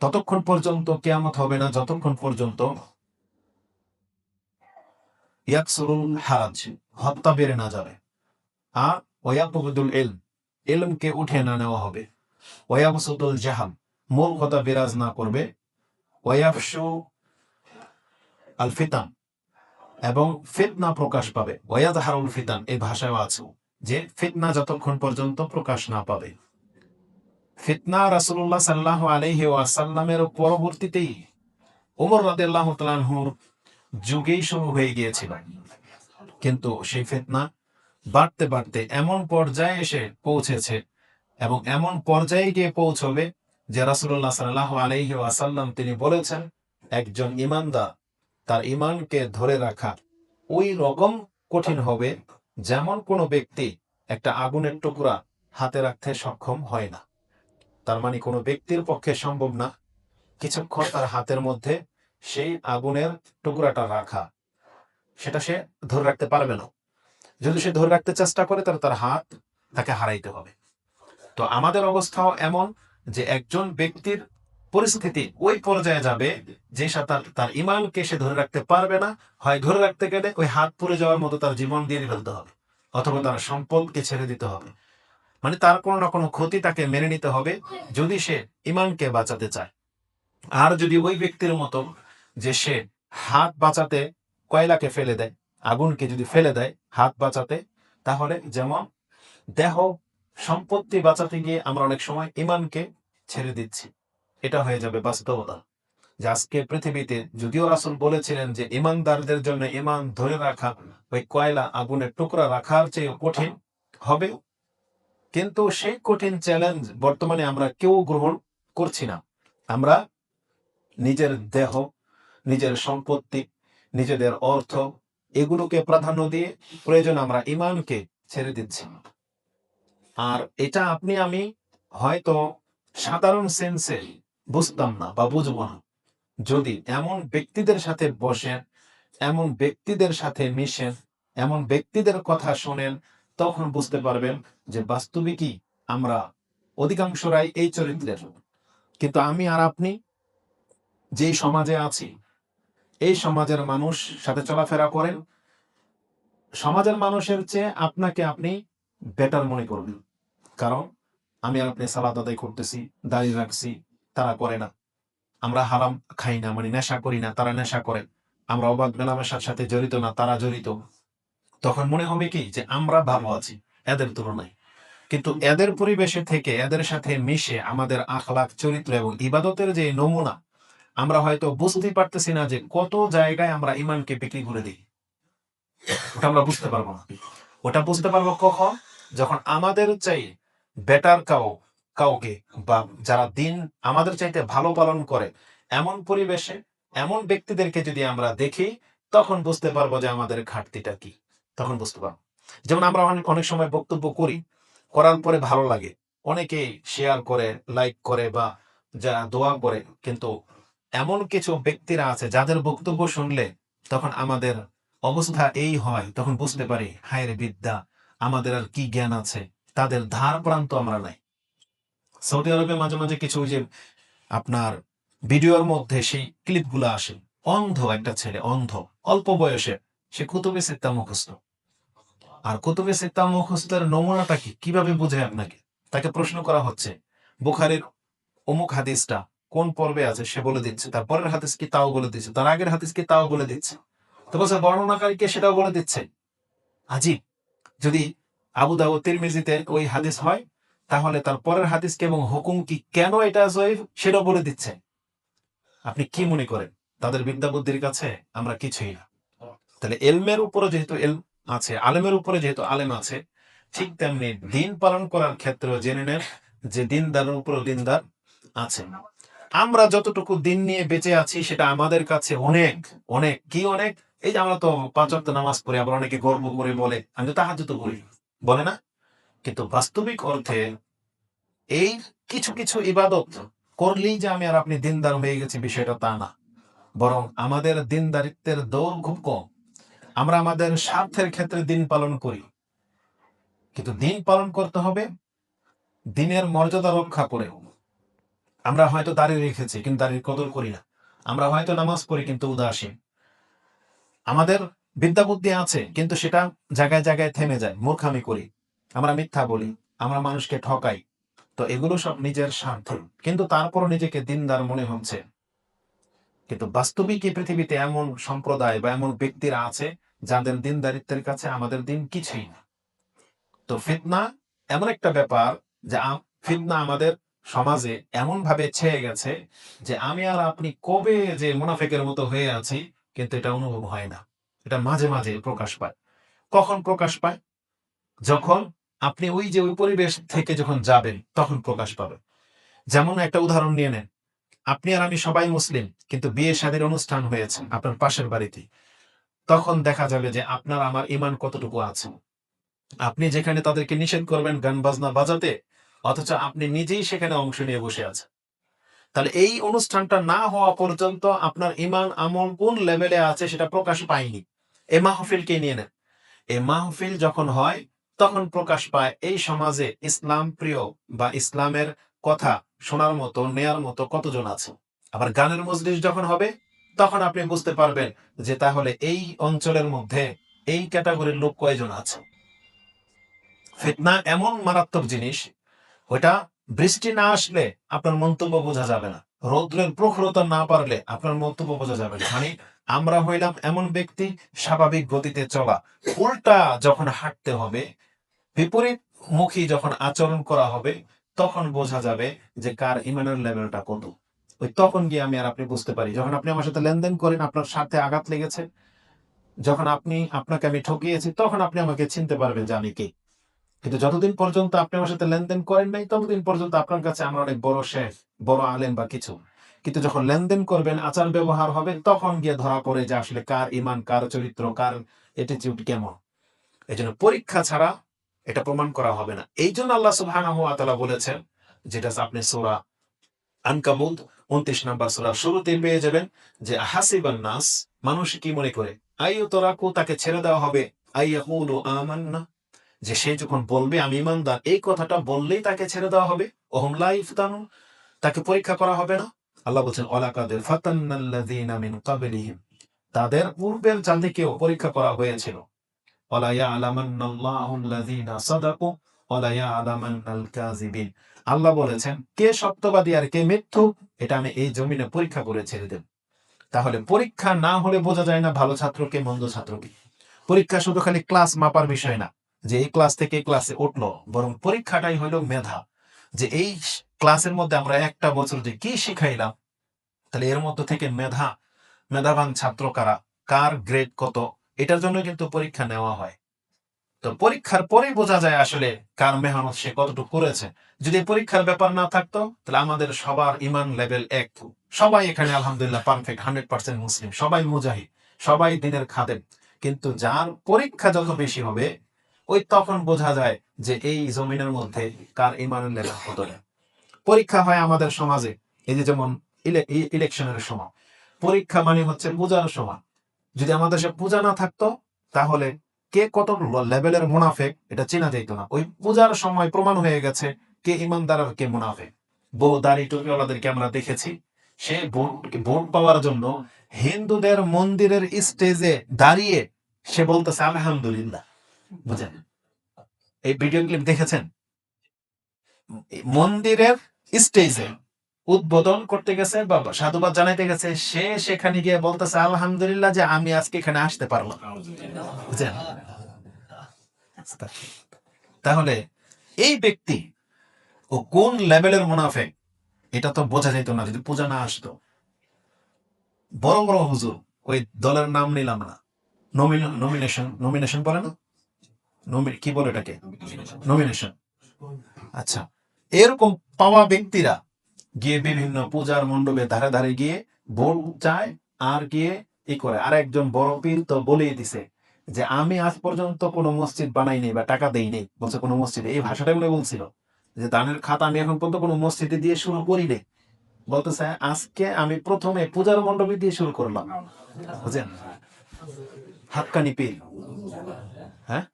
ততক্ষণ পর্যন্ত কিয়ামত হবে না যতক্ষণ পর্যন্ত ইয়াকসুরুল হারাজ, হত্যা বেড়ে না যাবে। আর ওয়াকুবুদুল ইলম, ইলমকে উঠে না নেওয়া হবে। ওয়াবসুতুল জাহাল, মূর্খতা বিরাজ না করবে। ওয়াফশু আল ফিতান, এবং ফিতনা প্রকাশ পাবে। ওয়াজহারুল ফিতান, এই ভাষায় আছে যে ফিতনা যতক্ষণ পর্যন্ত প্রকাশ না পাবে। ফিতনা রাসূলুল্লাহ সাল্লাল্লাহু আলাইহি ওয়াসাল্লামের পরবর্তীতেই ওমর রাদিয়াল্লাহু তাআলা আনহুর যুগেই শুরু হয়ে গিয়েছিল, কিন্তু সেই ফিতনা বাড়তে বাড়তে এমন পর্যায়ে এসে পৌঁছেছে এবং এমন পর্যায়ে গিয়ে পৌঁছবে যে রাসূলুল্লাহ সাল্লাল্লাহু আলাইহি ওয়াসাল্লাম তিনি বলেছেন, একজন ঈমানদার তার ঈমানকে ধরে রাখা ওই রকম কঠিন হবে যেমন কোনো ব্যক্তি একটা আগুনের টুকরা হাতে রাখতে সক্ষম হয় না। তার মানে কোনো ব্যক্তির পক্ষে সম্ভব না কিছুক্ষণ তার হাতের মধ্যে সেই আগুনের টুকরাটা রাখা, সেটা সে ধরে রাখতে পারবে না। যদি সে ধরে রাখতে চেষ্টা করে তাহলে তার হাত তাকে হারাইতে হবে। তো আমাদের অবস্থাও এমন যে একজন ব্যক্তির পরিস্থিতি ওই পর্যায়ে যাবে যে তার ঈমানকে সে ধরে রাখতে পারবে না। হয় ধরে রাখতে গেলে ওই হাত পুড়ে যাওয়ার মতো তার জীবন দিয়ে ফেলতে হবে, অথবা তার সম্পদকে ছেড়ে দিতে হবে। মানে তার কোনো না কোনো ক্ষতি তাকে মেনে নিতে হবে যদি সে ঈমানকে বাঁচাতে চায়। আর যদি ওই ব্যক্তির মতো যে সে হাত বাঁচাতে কয়লাকে ফেলে দেয়, আগুনকে যদি ফেলে দেয় হাত বাঁচাতে, তাহলে যেমন দেহ সম্পত্তি বাঁচাতে গিয়ে আমরা অনেক সময় ঈমানকে ছেড়ে দিচ্ছি, এটা হয়ে যাবে বাস্তবতা। যে আজকে পৃথিবীতে যদিও রাসূল বলেছিলেন যে ঈমানদারদের জন্য ঈমান ধরে রাখা ওই কয়লা আগুনের টুকরা রাখার চেয়ে কঠিন হবে, কিন্তু সেই কঠিন চ্যালেঞ্জ বর্তমানে আমরা কেউ গ্রহণ করছি না। আমরা নিজের দেহ, নিজের সম্পত্তি, নিজেদের অর্থ এগুলোকে প্রাধান্য দিয়ে প্রয়োজন আমরা ঈমানকে ছেড়ে দিচ্ছি। আর এটা আপনি আমি হয়তো সাধারণ সেন্সে বুঝতাম না বা বুঝবো না, যদি এমন ব্যক্তিদের সাথে বসেন, এমন ব্যক্তিদের সাথে মিশেন, এমন ব্যক্তিদের কথা শোনেন, তখন বুঝতে পারবেন যে বাস্তবিকই আমরা অধিকাংশরাই এই চরিত্রের। কিন্তু আমি আর আপনি যেই সমাজে আছি, এই সমাজের মানুষ সাথে চলাফেরা করেন, সমাজের মানুষের চেয়ে আপনাকে আপনি বেটার মনে করবেন। কারণ আমি আর আপনি সালাত আদায় করতেছি, দাঁড়িয়ে রাখছি, তারা করে না। আমরা হারাম খাই না, মানে নেশা করি না, তারা নেশা করে। আমরা অবাধ মেলামেশার সাথে জড়িত না, তারা জড়িত। তখন মনে হবে কি যে আমরা ভালো আছি এদের তুলনায়। কিন্তু এদের পরিবেশে থেকে এদের সাথে মিশে আমাদের আখলাক, চরিত্র এবং ইবাদতের যে নমুনা, আমরা হয়তো বুঝতেই পারতেছি না যে কত জায়গায় আমরা ঈমানকে বিক্রি করে দিই। ওটা আমরা বুঝতে পারবো না। ওটা বুঝতে পারবো কখন? যখন আমাদের চাই বেটার কাউকে বা যারা দিন আমাদের চাইতে ভালো পালন করে এমন পরিবেশে এমন ব্যক্তিদেরকে যদি আমরা দেখি, তখন বুঝতে পারবো যে আমাদের ঘাটতিটা কি। তখন বুঝতে পারবো। যেমন আমরা অনেক সময় বক্তব্য করি, করার পরে ভালো লাগে, অনেকেই শেয়ার করে, লাইক করে বা যারা দোয়া করে, কিন্তু এমন কিছু ব্যক্তিরা আছে যাদের বক্তব্য শুনলে তখন আমাদের অবস্থা এই হয়, তখন বুঝতে পারি হায় রে বিদ্যা, আমাদের আর কি জ্ঞান আছে, তাদের ধার প্রান্ত আমরা নাই। সৌদি আরবে মাঝে মাঝে কিছু যে আপনার ভিডিওর মধ্যে সেই ক্লিপগুলো আসে, অন্ধ একটা ছেলে, অন্ধ, অল্প বয়সে, সে কুতুবে সিত্তা মুখস্থ। আর কুতুবে সিত্তা মুখস্থের নমুনাটা কি, কিভাবে বুঝে আপনাকে? তাকে প্রশ্ন করা হচ্ছে বুখারীর অমুক হাদিসটা কোন পর্বে আছে, সে বলে দিচ্ছে। তার পরের হাদিস কি, তাও বলে দিচ্ছে। তার আগের হাদিস কি, তাও বলে দিচ্ছে। তো বলছে বর্ণনাকারীকে, সেটাও বলে দিচ্ছে। আজীব। যদি আবু দাউদ, তিরমিজিতে ওই হাদিস হয়, তাহলে তার পরের হাদিসকে এবং হুকুম কি, কেন এটা জয়ীফ, সেটাও বলে দিচ্ছে। আপনি কি মনে করেন তাদের বিদ্যা বুদ্ধির কাছে আমরা কিছুই না? তাহলে এলমের উপরে যেহেতু এলম আছে, আলেমের উপরে যেহেতু আলেম আছে, ঠিক তেমনি দিন পালন করার ক্ষেত্রে জেনে নেন যে দিনদারের উপর দিনদার আছে। আমরা যতটুকু দিন নিয়ে বেঁচে আছি সেটা আমাদের কাছে অনেক অনেক কি অনেক। এই যে আমরা তো 5 ওয়াক্ত নামাজ পড়ি, আবার অনেকে গর্ব করে বলে আমি তো তাহাজ্জুদ করি, বলে না? কিন্তু বাস্তবিক অর্থে এই কিছু কিছু ইবাদত করলেই যে আমি আর আপনি দিনদার হয়ে গেছি, বিষয়টা তা না। বরং আমাদের দিনদারিত্বের দৌড় খুব কম। আমরা আমাদের স্বার্থের ক্ষেত্রে দিন পালন করি, কিন্তু দিন পালন করতে হবে দিনের মর্যাদা রক্ষা করেও। আমরা হয়তো দাঁড়িয়ে রেখেছি কিন্তু দাঁড়িয়ে কদর করি না। আমরা হয়তো নামাজ পড়ি কিন্তু উদাসীন। আমাদের বিদ্যা বুদ্ধি আছে কিন্তু সেটা জায়গায় জায়গায় থেমে যায়, মূর্খামি করি, আমরা মিথ্যা বলি, আমরা মানুষকে ঠকাই। তো এগুলো সব নিজের স্বার্থ, কিন্তু তারপরও নিজেকে দিনদার মনে হচ্ছে। কিন্তু বাস্তবিক এই পৃথিবীতে এমন সম্প্রদায় বা এমন ব্যক্তিরা আছে যাদের দিনদারিত্বের কাছে আমাদের দিন কিছুই না। তো ফিতনা এমন একটা ব্যাপার যে ফিতনা আমাদের সমাজে এমন ভাবে ছেয়ে গেছে যে আমি আর আপনি কবে যে মুনাফিকের মতো হয়ে আছি কিন্তু এটা অনুভব হয় না। এটা মাঝে মাঝে প্রকাশ পায়। কখন প্রকাশ পায়? যখন আপনি ওই পরিবেশ থেকে যখন যাবেন তখন প্রকাশ পাবে। যেমন একটা উদাহরণ নিয়ে নেন, আপনি আর আমি সবাই মুসলিম কিন্তু বিয়ে শাদীর অনুষ্ঠান হয়েছে আপনার পাশের বাড়িতে। তখন দেখা যাবে যে আপনার আমার ঈমান কতটুকু আছে। আপনি যেখানে তাদেরকে নিষেধ করবেন গান বাজনা বাজাতে, অথচ আপনি নিজেই সেখানে অংশ নিয়ে বসে আছেন। তাহলে এই অনুষ্ঠানটা না হওয়া পর্যন্ত আপনার ঈমান আমল কোন লেভেলে আছে সেটা প্রকাশ পায়নি। এই মাহফিলকে নিয়ে নেন, এই মাহফিল যখন হয় তখন প্রকাশ পায় এই সমাজে ইসলাম প্রিয় বা ইসলামের কথা শোনার মতো নেয়ার মতো কতজন আছে। আবার গানের মজলিস যখন হবে তখন আপনি বুঝতে পারবেন যে তাহলে এই অঞ্চলের মধ্যে এই ক্যাটাগরির লোক কয়জন আছে। ফিতনা এমন মারাত্মক জিনিস, ওটা বৃষ্টি না আসলে আপনার মন্তব্য বোঝা যাবে না, রৌদ্রের প্রখরতা না পারলে আপনার মন্তব্য বোঝা যাবে না। মানে আমরা হইলাম এমন ব্যক্তি স্বাভাবিক গতিতে চলা, উল্টা যখন হাঁটতে হবে, বিপরীত মুখী যখন আচরণ করা হবে, তখন বোঝা যাবে যে কার ইমানের লেভেলটা কত। ওই তখন গিয়ে আমি আর আপনি বুঝতে পারি। যখন আপনি আমার সাথে লেনদেন করেন, আপনার স্বার্থে আঘাত লেগেছে, যখন আপনাকে আমি ঠকিয়েছি, তখন আপনি আমাকে চিনতে পারবেন যে আমি কে। কিন্তু যতদিন পর্যন্ত আপনি আমার সাথে লেনদেন করেন নাই ততদিন পর্যন্ত আপনার কাছে আমরা অনেক বড় শেখ, বড় আলেম বা কিছু। কিন্তু যখন লেনদেন করবেন, আচার ব্যবহার হবে, তখন গিয়ে ধরা পড়ে যে আসলে কার ইমান, কার চরিত্র, কার অ্যাটিটিউড কেমন। এই জন্য পরীক্ষা ছাড়া এটা প্রমাণ করা হবে না। এই জন্য আল্লাহ সুবহানাহু ওয়া তাআলা বলেছেন, যেটা আপনি সূরা আনকাবুত ২৯ নম্বর সূরার শুরুতেই পেয়ে যাবেন, যে হাসিবান নাস, মানুষ কি মনে করে, আইয়ুতরাকু, তাকে ছেড়ে দেওয়া হবে, আইয়াকুলু আমান্না, যে সে যখন বলবে আমি ইমানদার, এই কথাটা বললেই তাকে ছেড়ে দেওয়া হবে, ওহুম লা ইফতানুন, তাকে পরীক্ষা করা হবে না। আল্লাহ বলছেন ওয়ালাকাদ ফাতান্নাল্লাযীনা মিন ক্বাবলিহিম, তাদের পূর্বের জাতিকেও পরীক্ষা করা হয়েছিল। ওয়ালা ইয়ালামান্নাল্লাহুল্লাযীনা সাদাকু ওয়ালা ইয়ালামান্নাল কাযিবিন। আল্লাহ বলেছেন কে সত্যবাদী আর কে মিথ্যুক এটা আমি এই জমিনে পরীক্ষা করে ছেড়ে দেব। তাহলে পরীক্ষা না হলে বোঝা যায় না ভালো ছাত্রকে মন্দ ছাত্রকে। পরীক্ষা শুধু খালি ক্লাস মাপার বিষয় না, যে এই ক্লাস থেকে এই ক্লাসে উঠলো, বরং পরীক্ষাটাই হলো মেধা। যে এই ক্লাসের মধ্যে আমরা একটা বছর যে কি শিখাইলাম, তাহলে এর মধ্য থেকে মেধাবান ছাত্র কারা, কার গ্রেড কত, এটার জন্য কিন্তু পরীক্ষা নেওয়া হয়। তো পরীক্ষার পরেই বোঝা যায় আসলে কার মেহনত সে কতটুকু করেছে। যদি পরীক্ষার ব্যাপার না থাকতো তাহলে আমাদের সবার ইমান লেভেল এক, সবাই এখানে আলহামদুলিল্লাহ পারফেক্ট 100% মুসলিম, সবাই মুজাহিদ, সবাই দিনের খাদেম। কিন্তু যার পরীক্ষা যত বেশি হবে, ওই তখন বোঝা যায় যে এই জমিনের মধ্যে কার ইমানের লেভেল কতটা। পরীক্ষা হয় আমাদের সমাজে, এই যে যেমন ইলেকশনের সময় পরীক্ষা মানে হচ্ছে পূজার সময়। যদি আমাদের সে পূজা না থাকতো তাহলে কে কত লেভেলের মুনাফেক এটা চেনা যেত না। ওই পূজার সময় প্রমাণ হয়ে গেছে কে ইমানদার আর কে মুনাফেক। বহু দাড়ি টুপিওয়ালাদেরকে আমরা দেখেছি, সে ভোট পাওয়ার জন্য হিন্দুদের মন্দিরের স্টেজে দাঁড়িয়ে সে বলতেছে আলহামদুলিল্লাহ। বুঝেন? এই ভিডিও ক্লিপ দেখেছেন? মন্দিরের স্টেজে উদ্বোধন করতে গেছে বা সাধুবাদ জানাইতে গেছে, সে সেখানে গিয়ে বলতেছে আলহামদুলিল্লাহ যে আমি আজকে এখানে আসতে পারলাম। বুঝলেন? তাহলে এই ব্যক্তি ও কোন লেভেলের মুনাফেক এটা তো বোঝা যেত না যদি পূজা না আসতো। বড় বড় হুজুর, ওই দলের নাম নিলাম না, নমিনেশন নমিনেশন বলে না, কি বলে এটাকে, নমিনেশন। আচ্ছা, এরকম পাওয়া ব্যক্তিরা গিয়ে বিভিন্ন পূজার মণ্ডপে ধারে ধারে গিয়ে ভোট চায়, আর গিয়ে ই করে। আর একজন বড় পীর তো বলেই দিছে যে আমি আজ পর্যন্ত কোনো মসজিদ বানাইনি বা টাকা দেইনি, বলছে কোনো মসজিদে, এই ভাষাটা বলে বলছিল যে দানের খাতা আমি এখন পর্যন্ত কোনো মসজিদে দিয়ে শুরু করিনি। বলতেছে আজকে আমি প্রথমে পূজার মণ্ডপে দিয়ে শুরু করলাম। বুঝছেন? হাক্কানি পীর। হ্যাঁ,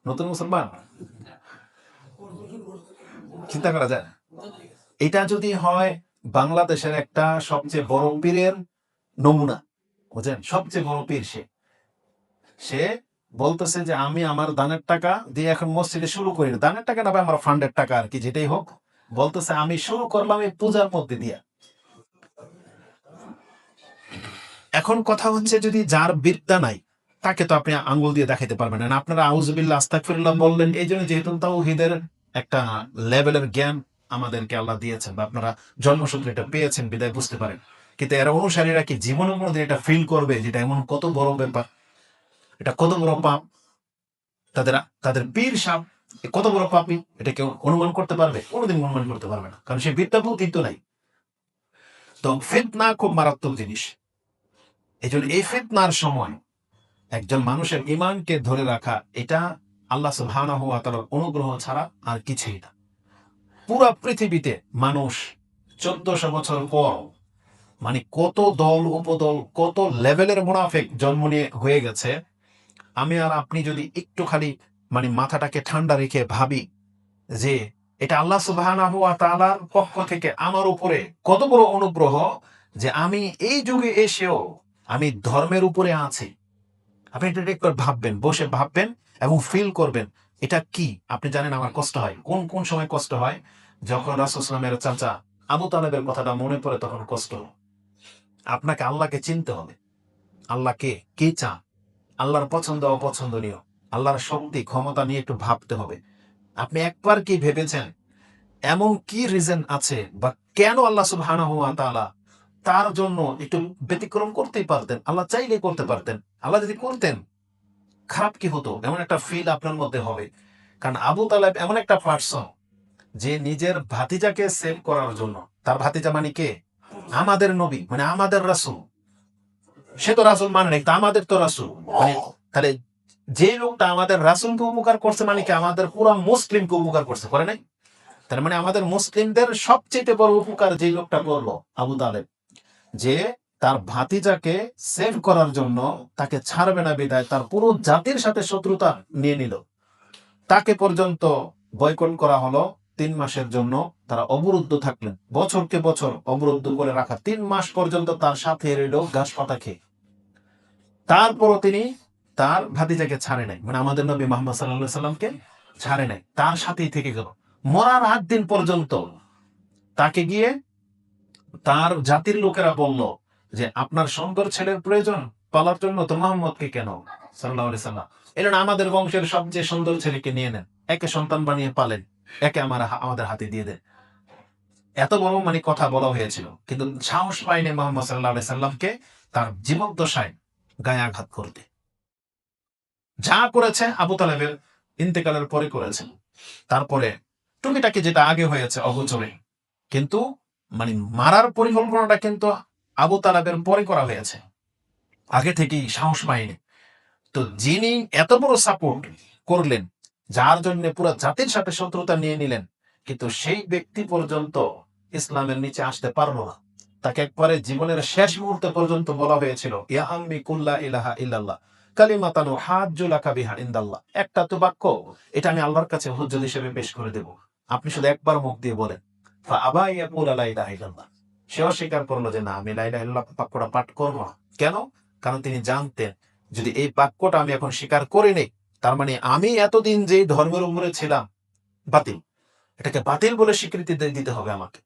নতুন মুসলমান চিন্তা করা যায়। এটা যদি হয় বাংলাদেশের একটা সবচেয়ে বড় পীরের নমুনা, বুঝলেন, সবচেয়ে বড় পীর সে বলতেছে যে আমি আমার দানের টাকা দিয়ে এখন মসজিদে শুরু করি, দানের টাকা না ভাই, আমার ফান্ডের টাকা আর কি, যেটাই হোক, বলতেছে আমি শুরু করলাম এই পূজার মধ্যে দিয়া। এখন কথা হচ্ছে, যদি যার বিদ্যা নাই তাকে তো আপনি আঙ্গুল দিয়ে দেখাইতে পারবেন না। আপনারা আউযুবিল্লাহ আস্তাগফিরুল্লাহ বললেন এই জন্য, যেহেতু তাওহীদের একটা লেভেলের জ্ঞান আমাদেরকে আল্লাহ দিয়েছেন, বা আপনারা জন্মসূত্রে এটা পেয়েছেন বিদায় বুঝতে পারেন। কিন্তু এর অনুসারীরা কি জীবনের মধ্যে এটা ফিল করবে যেটা এমন কত বড় ব্যাপার, এটা কত বড় পাপ, তাদের তাদের পীর সাহেব কত বড় পাপী, এটা কেউ অনুমান করতে পারবে? কোনোদিন অনুমান করতে পারবে না, কারণ সে বিদ্যা বুদ্ধি তো নাই। তো ফিতনা খুব মারাত্মক জিনিস। এই জন্য এই ফিতনার সময় একজন মানুষের ঈমানকে ধরে রাখা, এটা আল্লাহ সুবহানাহু ওয়া তাআলার অনুগ্রহ ছাড়া আর কিছুই না। পুরা পৃথিবীতে মানুষ 1400 বছর পর মানে কত দল উপদল, কত লেভেলের মুনাফিক জন্ম নিয়ে হয়ে গেছে। আমি আর আপনি যদি একটু খালি মানে মাথাটাকে ঠান্ডা রেখে ভাবি যে এটা আল্লাহ সুবহানাহু ওয়া তাআলার পক্ষ থেকে আমার উপরে কত বড় অনুগ্রহ, যে আমি এই যুগে এসেও আমি ধর্মের উপরে আছি। আপনি এটা একবার ভাববেন, বসে ভাববেন এবং ফিল করবেন এটা কি। আপনি জানেন আমার কষ্ট হয় কোন কোন সময়, কষ্ট হয় যখন রাসূল সাল্লাল্লাহু আলাইহি ওয়াসাল্লামের চাচা আবু তালেবের কথাটা মনে পড়ে, তখন কষ্ট। আপনাকে আল্লাহকে চিনতে হবে, আল্লাহকে কি চান, আল্লাহর পছন্দ অপছন্দনীয়, আল্লাহর শক্তি ক্ষমতা নিয়ে একটু ভাবতে হবে। আপনি একবার কি ভেবেছেন এমন কি রিজন আছে, বা কেন আল্লাহ সুবহানাহু ওয়া তাআলা তার জন্য একটু ব্যতিক্রম করতেই পারতেন, আল্লাহ চাইলে করতে পারতেন। আল্লাহ যদি করতেন খারাপ কি হতো, এমন একটা ফিল আপনার মধ্যে হবে। কারণ আবু তালেব এমন একটা পার্সন যে নিজের ভাতিজাকে সেভ করার জন্য, তার ভাতিজা মানে কে? আমাদের নবী, মানে আমাদের রাসূল। সে তো রাসূল মানে নাই, তা আমাদের তো রাসূল, মানে তাহলে যে লোকটা আমাদের রাসূলকে উপকার করছে মানে কি আমাদের পুরো মুসলিমকে উপকার করছে, করে নাই? তার মানে আমাদের মুসলিমদের সবচেয়ে বড় উপকার যে লোকটা করলো আবু তালেব, যে তার ভাতিজাকে সেভ করার জন্য তাকে ছাড়বে না বিদায় তার পুরো জাতির সাথে শত্রুতা নিয়ে নিল। তাকে পর্যন্ত বয়কট করা হলো 3 মাসের জন্য। তারা অবরুদ্ধ থাকলেন, বছরকে বছর অবরুদ্ধ করে রাখা, 3 মাস পর্যন্ত তার সাথে রইল ঘাস পাতা খেয়ে। তারপরও তিনি তার ভাতিজাকে ছাড়ে নাই, মানে আমাদের নবী মুহাম্মদ সাল্লাল্লাহু আলাইহি সাল্লামকে ছাড়ে নাই, তার সাথেই থেকে গেল মরার 8 দিন পর্যন্ত। তাকে গিয়ে তার জাতির লোকেরা বলল যে আপনার সুন্দর ছেলের প্রয়োজন পালার জন্য, তো মোহাম্মদকে কেন সাল্লাল্লাহু আলাইহি সাল্লাম এলেন, আমাদের বংশের সবচেয়ে সুন্দর ছেলেকে নিয়ে নেন, একে সন্তান বানিয়ে পালেন, একে আমাদের হাতে দিয়ে দেন। এত বড় মানে কথা বলা হয়েছিল, কিন্তু সাহস পায়নি মোহাম্মদ সাল্লাল্লাহু আলাইহি সাল্লামকে তার জীবদ্দশায় গায়ে আঘাত করতে। যা করেছে আবু তালেবের ইন্তেকালের পরে করেছেন। তারপরে টুকিটাকি যেটা আগে হয়েছে অগোচরে, কিন্তু মানে মারার পরিকল্পনাটা কিন্তু আবু তালেবের পরে করা হয়েছে, আগে থেকেই সাহস পায়নি। তো যিনি এত বড় সাপোর্ট করলেন, যার জন্য পুরো জাতির সাথে শত্রুতা নিয়ে নিলেন, কিন্তু সেই ব্যক্তি পর্যন্ত ইসলামের নিচে আসতে পারলো না। তাকে একবারে জীবনের শেষ মুহূর্তে পর্যন্ত বলা হয়েছিল ইয়া আম্মি কুল্লা ইলাহা ইল্লাল্লাহ কালিমাতান উহাজ্জু লাকা বিহা ইনদাল্লাহ, একটা তো বাক্য, এটা আমি আল্লাহর কাছে হুজ্জত হিসেবে পেশ করে দেব, আপনি শুধু একবার মুখ দিয়ে বলেন। ফা আবা ইয়াকুলা লা ইলাহা ইল্লাল্লাহ, সেও স্বীকার করলো যে না, আমি লা ইলাহা ইল্লাল্লাহ বাক্যটা পাঠ করব না। কেন? কারণ তিনি জানতেন যদি এই বাক্যটা আমি এখন স্বীকার করে নেই, তার মানে আমি এতদিন যে ধর্মের উপরে ছিলাম বাতিল, এটাকে বাতিল বলে স্বীকৃতি দিতে হবে আমাকে।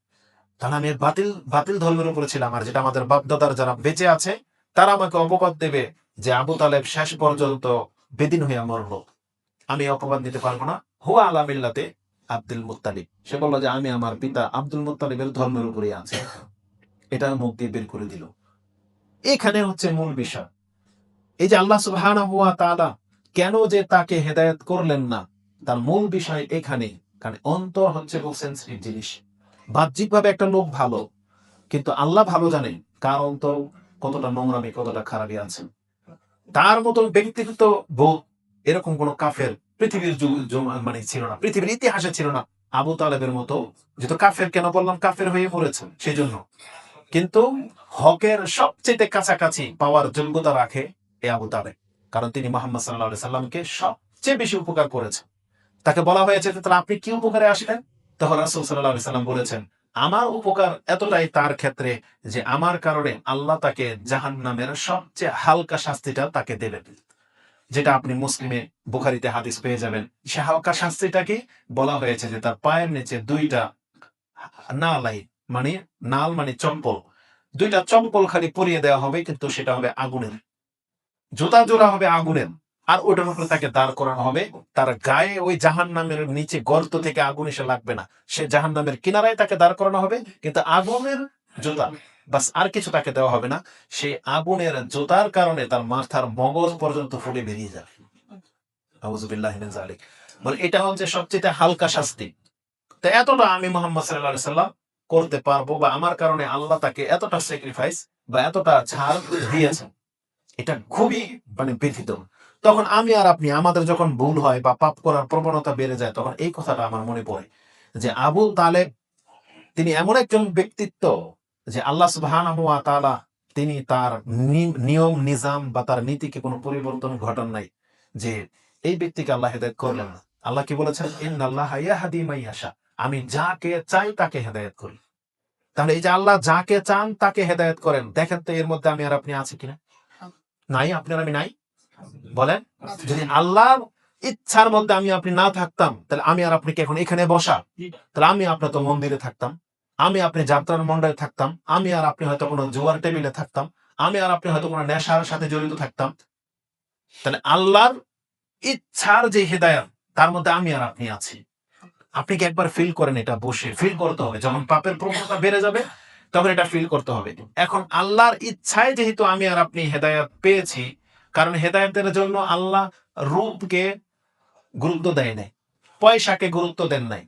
তাহলে আমি বাতিল বাতিল ধর্মের উপরে ছিলাম, আর যেটা আমাদের বাপদাদার যারা বেঁচে আছে তারা আমাকে অপবাদ দেবে যে আবু তালেব শেষ পর্যন্ত বেদিন হয়ে মরল, আমি অপবাদ দিতে পারবো না। হুয়া আলা মিল্লাতে আব্দুল মুত্তালিব, সে বললো যে আমি আমার পিতা আব্দুল মুত্তালিবের ধর্মের উপরে আছে, এটা মুখ দিয়ে বের করে দিল। এখানে হচ্ছে মূল বিষয়, এই যে আল্লাহ সুবহানাহু ওয়া তাআলা কেন যে তাকে হেদায়েত করলেন না, তার মূল বিষয় এখানে। কারণ অন্তর হচ্ছে খুব সেনসিটিভ জিনিস। বাহ্যিকভাবে একটা লোক ভালো, কিন্তু আল্লাহ ভালো জানেন কার অন্তর কতটা নোংরামি, কতটা খারাপই আছে। তার মতন ব্যক্তিত্ব বোধ এরকম কোন কাফের পৃথিবীর মানে ছিল না, পৃথিবীর ইতিহাসে ছিল না আবু তালেবের মতো। যেহেতু কাফের, কেন বললাম কাফের হয়ে পড়েছেন সেই জন্য, কিন্তু হকের সবচেয়ে কাছাকাছি পাওয়ার যোগ্যতা রাখে এ আবু তালেব। কারণ তিনি মুহাম্মদ সাল্লাল্লাহু আলাইহি সাল্লামকে সবচেয়ে বেশি উপকার করেছেন। তাকে বলা হয়েছে তাহলে আপনি কি উপকারে আসলেন? তখন রাসূল সাল্লাল্লাহু আলাইহি সাল্লাম বলেছেন আমার উপকার এতটাই তার ক্ষেত্রে যে আমার কারণে আল্লাহ তাকে জাহান্নামের সবচেয়ে হালকা শাস্তিটা তাকে দেবেন, যেটা আপনি মুসলিমে বুখারীতে হাদিস পেয়ে যাবেন। সে হালকা শাস্তিটাকে বলা হয়েছে যে তার পায়ের নিচে দুইটা নালাই, মানে নাল মানে চম্পল, দুইটা চম্পল খালি পরিয়ে দেওয়া হবে, কিন্তু সেটা হবে আগুনের। জুতা জোড়া হবে আগুনের, আর ওটার উপরে তাকে দাঁড় করানো হবে। তার গায়ে ওই জাহান্নামের নিচে গর্ত থেকে আগুন এসে লাগবে না, সে জাহান্নামের কিনারায় তাকে দাঁড় করানো হবে, কিন্তু আগুনের জুতা, বাস আর কিছু তাকে দেওয়া হবে না। সেই আগুনের জুতার কারণে তার মাথার মগজ পর্যন্ত ফুলে বেরিয়ে যাবে। আউযুবিল্লাহি মিন যালিক। বলে এটা হচ্ছে সবচেয়ে হালকা শাস্তি। তো এতটা আমি মুহাম্মদ সাল্লাল্লাহু আলাইহি সাল্লাম করতে পারবো, বা আমার কারণে আল্লাহ তাকে এতটা স্যাক্রিফাইস বা এতটা ছাড় দিয়েছেন, এটা খুবই মানে ব্যথিত। তখন আমি আর আপনি, আমাদের যখন ভুল হয় বা পাপ করার প্রবণতা বেড়ে যায়, তখন এই কথাটা আমার মনে পড়ে যে আবু তালেব তিনি এমন একজন ব্যক্তিত্ব যে আল্লাহ সুবহানাহু ওয়া তাআলা তিনি তার নিয়ম নিজাম বা তার নীতিকে কোনো পরিবর্তন ঘটান নাই, যে এই ব্যক্তিকে আল্লাহ হেদায়েত করলেন না। আল্লাহ কি বলেছেন? ইন্নাল্লাহা ইয়াহদি মান ইয়াশা, আমি যাকে চাই তাকে হেদায়েত করি। তাহলে এই যে আল্লাহ যাকে চান তাকে হেদায়েত করেন, দেখেন তো এর মধ্যে আমি আর আপনি আছি কিনা? নাই, আপনার আমি নাই। বলেন, যদি আল্লাহর ইচ্ছার মধ্যে আমি আপনি না থাকতাম, তাহলে আমি আর আপনি কি এখন এখানে বসা? তাহলে আমি আপনার তো মন্দিরে থাকতাম, আমি আপনি যাত্রার মন্ডলে থাকতাম, আমি আর আপনি হয়তো কোনো জোয়ার টেবিলে থাকতাম, আমি আর আপনি হয়তো কোনো নেশার সাথে জড়িত থাকতাম। তাহলে আল্লাহর ইচ্ছার যে হেদায়েত, তার মধ্যে আমি আর আপনি আছি। আপনি কি একবার ফিল করেন? এটা বসে ফিল করতে হবে। যখন পাপের প্রবণতা বেড়ে যাবে তখন এটা ফিল করতে হবে। এখন আল্লাহর ইচ্ছায় যেহেতু আমি আর আপনি হেদায়েত পেয়েছি, কারণ হেদায়েতের জন্য আল্লাহ রূপকে গুরুত্ব দেয় নাই, পয়সাকে গুরুত্ব দেন নাই,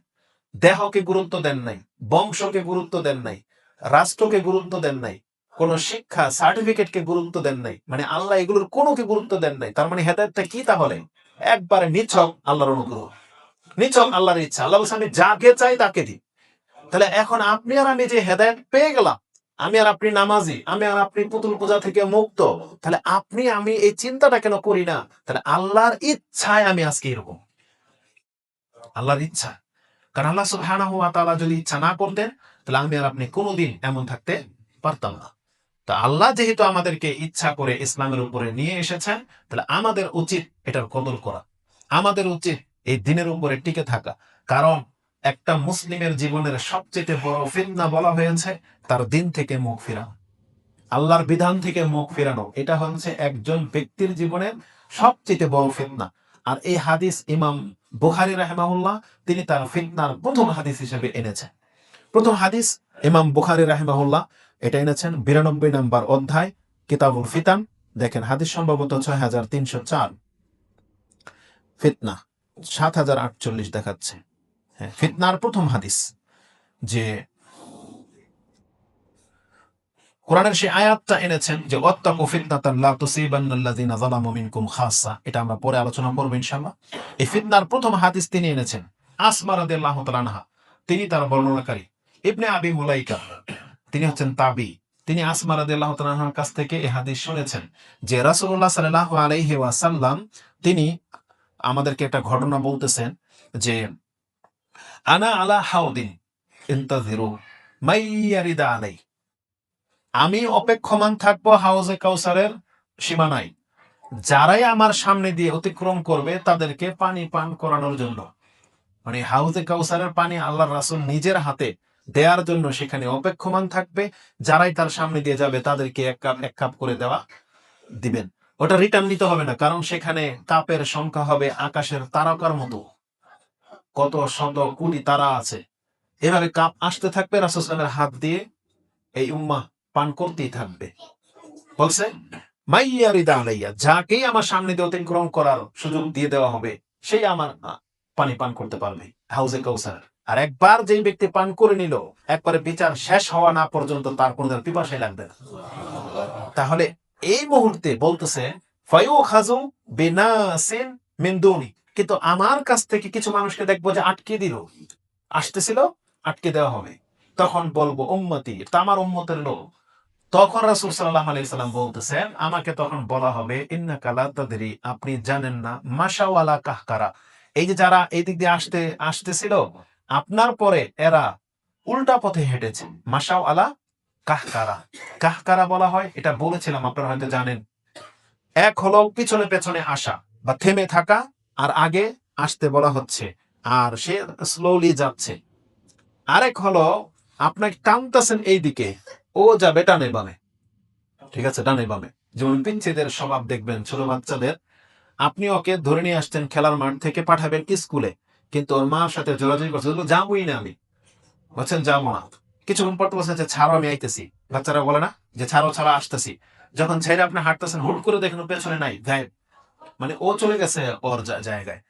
দেহকে গুরুত্ব দেন নাই, বংশকে গুরুত্ব দেন নাই, রাষ্ট্রকে গুরুত্ব দেন নাই, কোন শিক্ষা সার্টিফিকেটকে গুরুত্ব দেন নাই, মানে আল্লাহ এগুলোর কোনোকে গুরুত্ব দেন নাই। তার মানে হেদায়েতটা কি তাহলে? একবারে নিছক আল্লাহর অনুগ্রহ, নিছক আল্লাহর ইচ্ছা। আল্লাহ বলছে আমি যাকে চাই তাকে দিই। তাহলে এখন আপনি আর আমি যে হেদায়েত পেয়ে গেলাম, আমি আর আপনি নামাজি, আমি আর আপনি পুতুল পূজা থেকে মুক্ত, তাহলে আপনি আমি এই চিন্তাটা কেন করি না? তাহলে আল্লাহর ইচ্ছায় আমি আজকে এরকম, আল্লাহর ইচ্ছা। কারণ আল্লাহ সুবহানাহু ওয়া তাআলা যদি ইচ্ছা না করতেন, তাহলে আমি আর আপনি কোনোদিন এমন থাকতে পারতাম না। তা আল্লাহ যেহেতু আমাদেরকে ইচ্ছা করে ইসলামের উপরে নিয়ে এসেছেন, তাহলে আমাদের উচিত এটার কদর করা, আমাদের উচিত এই দিনের উপরে টিকে থাকা। কারণ একটা মুসলিমের জীবনের সবচেয়ে বড় ফিতনা বলা হয়েছে তার দিন থেকে মুখ ফেরানো, আল্লাহর বিধান থেকে মুখ ফেরানো। এটা হচ্ছে একজন ব্যক্তির জীবনের সবচেয়ে বড় ফিতনা। আর এই হাদিস ইমাম বুখারী রাহিমাহুল্লাহ তিনি তার ফিতনার প্রথম হাদিস হিসেবে এনেছেন। প্রথম হাদিস ইমাম বুখারী রাহিমাহুল্লাহ এটা এনেছেন 92 নম্বর অধ্যায় কিতাবুল ফিতান। দেখেন হাদিস সম্ভবত 6304, ফিতনা 7048 দেখাচ্ছে। হ্যাঁ, ফিতনার প্রথম হাদিস, যে কোরআনের সেই আয়াতটা এনেছেন যে ওয়াত্তাকু ফিতনাতান লা তুসিবান্নাল্লাযিনা যালামু মিনকুম খাসসা। এটা আমরা পরে আলোচনা করব ইনশাআল্লাহ। এই ফিতনার প্রথম হাদিস তিনি এনেছেন আসমা রাদিয়াল্লাহু তাআলা আনহা, তিনি তার বর্ণনাকারী। ইবনে আবি মুলাইকা তিনি হচ্ছেন তাবি, তিনি আসমা রাদিয়াল্লাহু তাআলা আনহার কাছ থেকে এই হাদিস শুনেছেন যে রাসূলুল্লাহ সাল্লাল্লাহু আলাইহি ওয়াসাল্লাম তিনি আমাদেরকে একটা ঘটনা বলতেছেন যে আনা আলা হাউদিন ইনতাযিরু মাইয়ারিদা আলাই, আমি অপেক্ষমান থাকবো হাউজে কাউসারের সীমানায়, যারাই আমার সামনে দিয়ে অতিক্রম করবে তাদেরকে পানি পান করানোর জন্য। মানে হাউজে কাউসারের পানি আল্লাহর রাসূল নিজের হাতে দেওয়ার জন্য সেখানে অপেক্ষমান থাকবে, যারাই তার সামনে দিয়ে যাবে তাদেরকে এক কাপ করে দেওয়া দিবেন। ওটা রিটার্ন নিতে হবে না, কারণ সেখানে কাপের সংখ্যা হবে আকাশের তারকার মতো, কত শত কোটি তারা আছে। এভাবে কাপ আসতে থাকবে, রাসূল সাল্লাল্লাহু আলাইহি ওয়াসাল্লামের হাত দিয়ে এই উম্মাহ পান করতেই থাকবে। বলছে মাইয়ারিদা আলাইয়া, যাকেই আমার সামনে দিয়ে অতিক্রম করার সুযোগ দিয়ে দেওয়া হবে সেই আমার পানি পান করতে পারবে হাউজে কাউসার। আর একবার যেই ব্যক্তি পান করে নিল, একবারে বিচার শেষ হওয়া না পর্যন্ত তার কোনো পিপাসাই লাগবে না। তাহলে এই মুহূর্তে বলতেছে ফায়ুখাযু বিনাসিন মিন দুনি, কিন্তু আমার কাছ থেকে কিছু মানুষকে দেখবো যে আটকে দিল, আসতেছিল আটকে দেওয়া হবে। তখন বলবো উম্মতি, তা আমার উম্মতের লোক। তখন রাসূল সাল্লাল্লাহু আলাইহি সাল্লাম বলতেছেন, আমাকে তখন বলা হবে ইন্নাকা লা তাদরি, আপনি জানেন না মাশাওয়ালা কাহকারা, এই যে যারা এই দিক দিয়ে আসতেছিল আপনার পরে এরা উল্টা পথে হেঁটেছে। মাশাও আলা কাহকারা। কাহকারা বলা হয়, এটা বলেছিলাম, আপনারা হয়তো জানেন। এক হলো পিছনে পেছনে আসা বা থেমে থাকা, আর আগে আসতে বলা হচ্ছে, আর সে স্লোলি যাচ্ছে। আরেক হলো আপনাকে টানতেছেন এই দিকে, ও যাবে ডানে বামে। ঠিক আছে, ডানে বামে। যেমন পিচ্ছিদের স্বভাব দেখবেন ছোট বাচ্চাদের, আপনি ওকে ধরে নিয়ে আসছেন খেলার মাঠ থেকে, পাঠাবেন স্কুলে, কিন্তু ওর মার সাথে জোরাজুরি করছে, যাবোই না আমি, বলছেন যাবো না। কিছুক্ষণ পর তো বলছেন যে ছাড়ো আমি আইতেছি। বাচ্চারা বলে না যে ছাড়ো ছাড়া আসতেছি। যখন ছেড়ে আপনি হাঁটতেছেন, হুট করে দেখেন পেছনে নাই, গায়েব, মানে ও চলে গেছে ওর জায়গায়।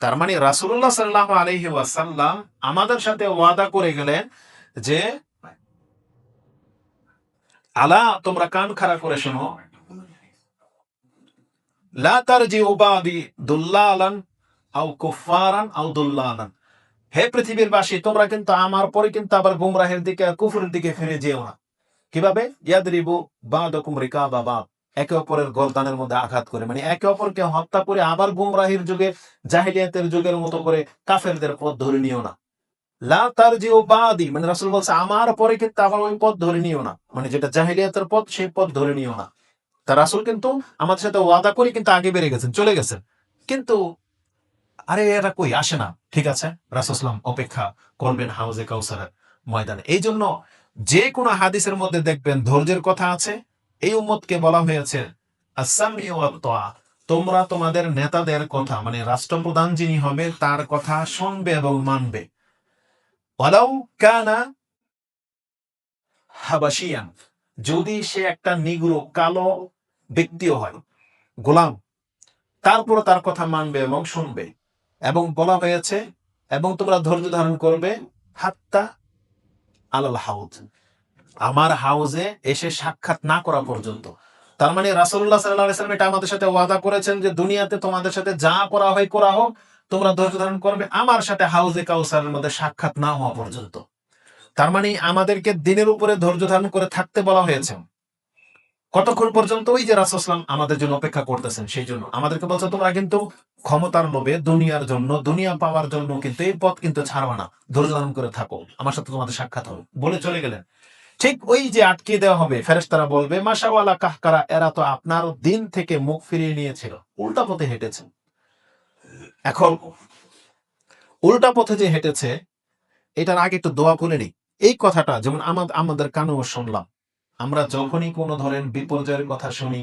তার মানে রাসূলুল্লাহ সাল্লাল্লাহু আলাইহি ওয়াসাল্লাম আমাদের সাথে ওয়াদা করে গেলেন যে আলা, তোমরা কান খাড়া করে শোনো, লা তারজিউ বাদি দুল্লালান আও কুফারান আও দুল্লালান। হে পৃথিবীর বাসী, তোমরা কিন্তু আমার পরে কিন্তু আবার গুমরাহের দিকে আর কুফরের দিকে ফিরে যেও না। কিভাবে? ইয়াদরিবু বাদুকুম রিকাবা বাদ, একে অপরের গর্দানের মধ্যে আঘাত করে, মানে একে অপরকে হত্যা করে আবার গুমরাহির যুগে, জাহিলিয়াতের যুগের মতো করে কাফেরদের পথ ধরে নিও না। লা তারজিউ বাদি, মানে রাসূল বলছে আমার পরে কিন্তু আবার ওই পথ ধরে নিও না, মানে যেটা জাহিলিয়াতের পথ সেই পথ ধরে নিও না। তা রাসূল কিন্তু আমাদের সাথে ওয়াদা করে কিন্তু আগে বেড়ে গেছেন, চলে গেছেন, কিন্তু আরে এরা কই আসে না। ঠিক আছে, রাসূল সাল্লাল্লাহু আলাইহি ওয়াসাল্লাম অপেক্ষা করবেন হাউজে কাউসারের ময়দানে। এই জন্য যে কোনো হাদিসের মধ্যে দেখবেন ধৈর্যের কথা আছে। এই উম্মতকে বলা হয়েছে আস-সামঈ ওয়াত তাআ, তোমরা তোমাদের নেতাদের কথা, মানে রাষ্ট্রপ্রধান যিনি হবে তার কথা শুনবে এবং মানবে। ওয়ালাউ কানা হাবাশিয়ান, যদি সে একটা নিগ্রো কালো ব্যক্তিও হয়, গোলাম, তারপরও তার কথা মানবে এবং শুনবে। এবং বলা হয়েছে এবং তোমরা ধৈর্য ধারণ করবে হাত্তা আলাল হাউজ, আমার হাউজে এসে সাক্ষাৎ না করা পর্যন্ত। তার মানে রাসূলুল্লাহ সাল্লাল্লাহু আলাইহি ওয়াসাল্লাম এটা আমাদের সাথে ওয়াদা করেছেন যে দুনিয়াতে তোমাদের সাথে যা করা হয় করা হোক, তোমরা ধৈর্য ধারণ করবে আমার সাথে হাউজে কাউসারের মধ্যে সাক্ষাৎ না হওয়া পর্যন্ত। তার মানে আমাদেরকে দিনের উপরে ধৈর্য ধারণ করে থাকতে বলা হয়েছে। কতক্ষণ পর্যন্ত? ওই যে রাসূল সাল্লাল্লাহু আলাইহি ওয়াসাল্লাম আমাদের জন্য অপেক্ষা করতেছেন, সেই জন্য আমাদেরকে বলছে তোমরা কিন্তু ক্ষমতার লোভে, দুনিয়ার জন্য, দুনিয়া পাওয়ার জন্য কিন্তু এই পথ কিন্তু ছাড়বা না, ধৈর্য ধারণ করে থাকো, আমার সাথে তোমাদের সাক্ষাৎ হবে, বলে চলে গেলেন। ঠিক ওই যে আটকে দেওয়া হবে, ফেরেশতারা বলবে মাশাআল্লাহ কাহকারা, এরা তো আপনার দিন থেকে মুখ ফিরিয়ে নিয়েছিল, উল্টা পথে হেঁটেছে। এখন উল্টা পথে যে হেঁটেছে, এটার আগে একটু দোয়া করে নিই। এই কথাটা যেমন আমাদের কানেও শুনলাম, আমরা যখনই কোনো ধরেন বিপর্যয়ের কথা শুনি,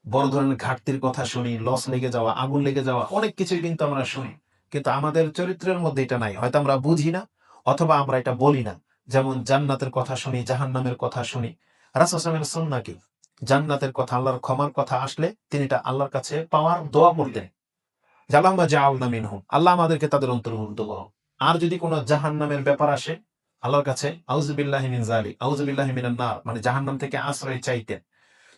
বড় ধরনের ঘাটতির কথা শুনি, লস লেগে যাওয়া, আগুন লেগে যাওয়া, অনেক কিছুই কিন্তু আমরা শুনি, কিন্তু আমাদের চরিত্রের মধ্যে এটা নাই, হয়তো আমরা বুঝি না অথবা আমরা এটা বলি না। যেমন জান্নাতের কথা শুনি, জাহান্নামের কথা শুনি, রাসূল সাল্লাল্লাহু আলাইহি ওয়াসাল্লামের সুন্নাহ কি? জান্নাতের কথা, আল্লাহর ক্ষমার কথা আসলে তিনি এটা আল্লাহর কাছে পাওয়ার দোয়া করতেন, জালাম্মা জাআলনা মিনহুম, আল্লাহ আমাদেরকে তাদের অন্তর্ভুক্ত করো। আর যদি কোনো জাহান্নামের ব্যাপার আসে, আল্লাহর কাছে আউযু বিল্লাহি মিন যালিক, আউযু বিল্লাহি মিনান নার, মানে জাহান্নাম থেকে আশ্রয় চাইতেন।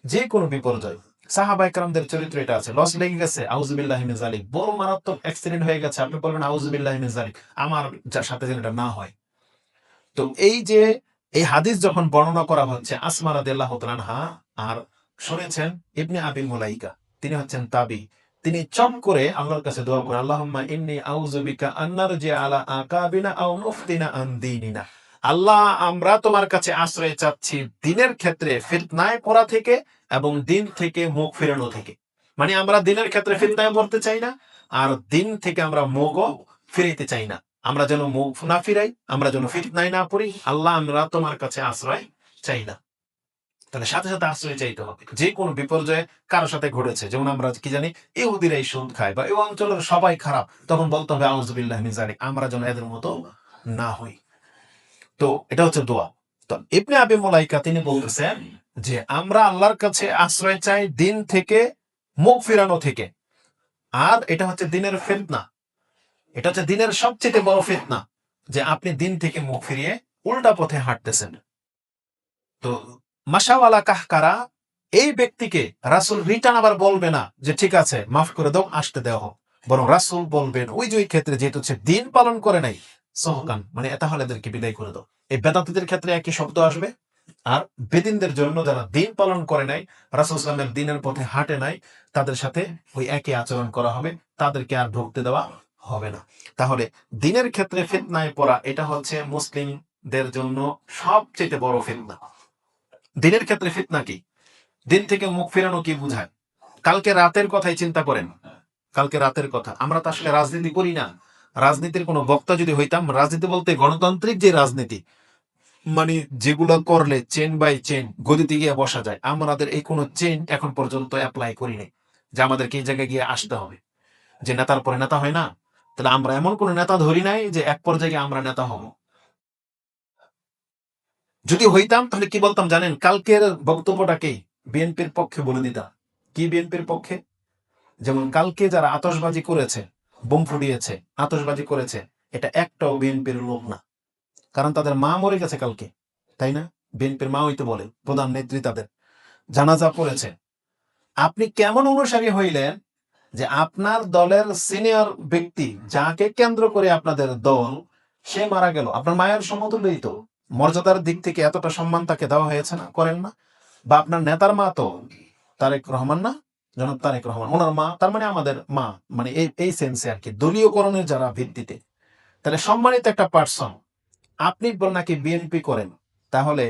যে কোনো বিপর্যয়, সাহাবায়ে কেরামদের চরিত্র এটা আছে। লস লেগে গেছে, আউযু বিল্লাহি মিন যালিক। বড় মারাত্মক অ্যাক্সিডেন্ট হয়ে গেছে, আপনি বলবেন আউযু বিল্লাহি মিন যালিক, আমার সাথে যেন এটা না হয়। তো এই যে এই হাদিস যখন বর্ণনা করা হচ্ছে, আসমা রাদিয়াল্লাহু তাআলা আনহা আর শুনেছেন ইবনে আবি মুলাইকা, তিনি হচ্ছেন তাবি, তিনি চট করে আল্লাহর কাছে দোয়া করেন, আল্লাহুম্মা ইন্নী আউযু বিকা আন নারজি আলা আকাবিনা আও নুফতিনা আন দীনিনা। আল্লাহ, আমরা তোমার কাছে আশ্রয় চাচ্ছি দিনের ক্ষেত্রে ফিতনায় পড়া থেকে এবং দিন থেকে মুখ ফেরানো থেকে। মানে আমরা দিনের ক্ষেত্রে ফিতনায় পড়তে চাই না, আর দিন থেকে আমরা মুখও ফিরাইতে চাই না। আমরা যেন মুখ না ফিরাই, আমরা যেন ফিতনায় না পড়ি। আল্লাহ, আমরা তোমার কাছে আশ্রয় চাই না। তাহলে সাথে সাথে আশ্রয় চাইতে হবে। যে কোনো বিপর্যয়ে কারো সাথে ঘটেছে, যেমন আমরা কি জানি ইহুদিরাই সুদ খায় বা এই অঞ্চলের সবাই খারাপ, তখন বলতে হবে আউযু বিল্লাহি মিন যালিক, আমরা যেন এদের মতো না হই। তো এটা হচ্ছে দোয়া। তো ইবনে আবি মুলাইকা তিনি বলতেছেন যে আমরা আল্লাহর কাছে আশ্রয় চাই দিন থেকে, মুখ ফিরানো থেকে। আর এটা হচ্ছে দিনের ফিতনা, এটা হচ্ছে দিনের সবচেয়ে বড় ফিতনা, যে আপনি দিন থেকে মুখ ফিরিয়ে উল্টা পথে হাঁটতেছেন। তো মাশাওয়ালা কাহকারা, এই ব্যক্তিকে রাসূল রিটার্ন আবার বলবে না যে ঠিক আছে মাফ করে দাও, আসতে দেওয়া হোক, বরং রাসূল বলবেন ওই যে ওই ক্ষেত্রে যেহেতু সে দিন পালন করে নাই, সহকান, মানে তাহলে এদেরকে বিদায় করে দাও। এই বেদাতীদের ক্ষেত্রে একই শব্দ আসবে। আর বেদিনদের জন্য যারা দিন পালন করে নাই, রাসূল সাল্লাল্লাহু আলাইহি ওয়াসাল্লামের দিনের পথে হাঁটে নাই, তাদের সাথে ওই একই আচরণ করা হবে, তাদেরকে আর ঢুকতে দেওয়া হবে না। তাহলে দিনের ক্ষেত্রে ফিতনায় পড়া, এটা হচ্ছে মুসলিম মুসলমানদের জন্য সবচেয়ে বড় ফিতনা। দিনের ক্ষেত্রে ফিতনা কি? দিন থেকে মুখ ফেরানো কি বুঝায়? কালকে রাতের কথাই চিন্তা করেন। কালকে রাতের কথা, আমরা তো আসলে রাজনীতি করি না। রাজনীতির কোনো বক্তা যদি হইতাম, রাজনীতি বলতে গণতান্ত্রিক যে রাজনীতি, মানে যেগুলো করলে চেন বাই চেন গদিতে গিয়ে বসা যায়, আমাদের এই কোনো চেন এখন পর্যন্ত অ্যাপ্লাই করি নাই যে আমাদেরকে এই জায়গায় গিয়ে আসতে হবে, যে নেতার পরে নেতা হয় না। তাহলে আমরা এমন কোন নেতা ধরি নাই যে এক পর্যায়ে আমরা নেতা হব। যদি হইতাম তাহলে কি বলতাম জানেন? কালকের বক্তব্যটাকে বিএনপির পক্ষে বলে দিতাম। কি বিএনপির পক্ষে? যেমন কালকে যারা আতশবাজি করেছে, বোম ফুটিয়েছে, আতশবাজি করেছে, এটা একটাও বিএনপির লোক না। কারণ তাদের মা মরে গেছে কালকে, তাই না? বিএনপির মা হইতে বলে, প্রধান নেত্রী তাদের জানাজা পড়েছে। আপনি কেমন অনুসারী হইলেন যে আপনার দলের সিনিয়র ব্যক্তি, যাকে কেন্দ্র করে আপনাদের দল, সে মারা গেল? আপনার মায়ের সমতুল্যই তো, মর্যাদার দিক থেকে এতটা সম্মান তাকে দেওয়া হয়েছে না, করেন না? বা আপনার নেতার মা তো তারেক রহমান না, জনাব তারেক রহমান, ওনার মা, তার মানে আমাদের মা, মানে এই এই সেন্সে আর কি, দলীয়করণের যারা ভিত্তিতে। তাহলে সম্মানিত একটা পার্সন, আপনি নাকি বিএনপি করেন, তাহলে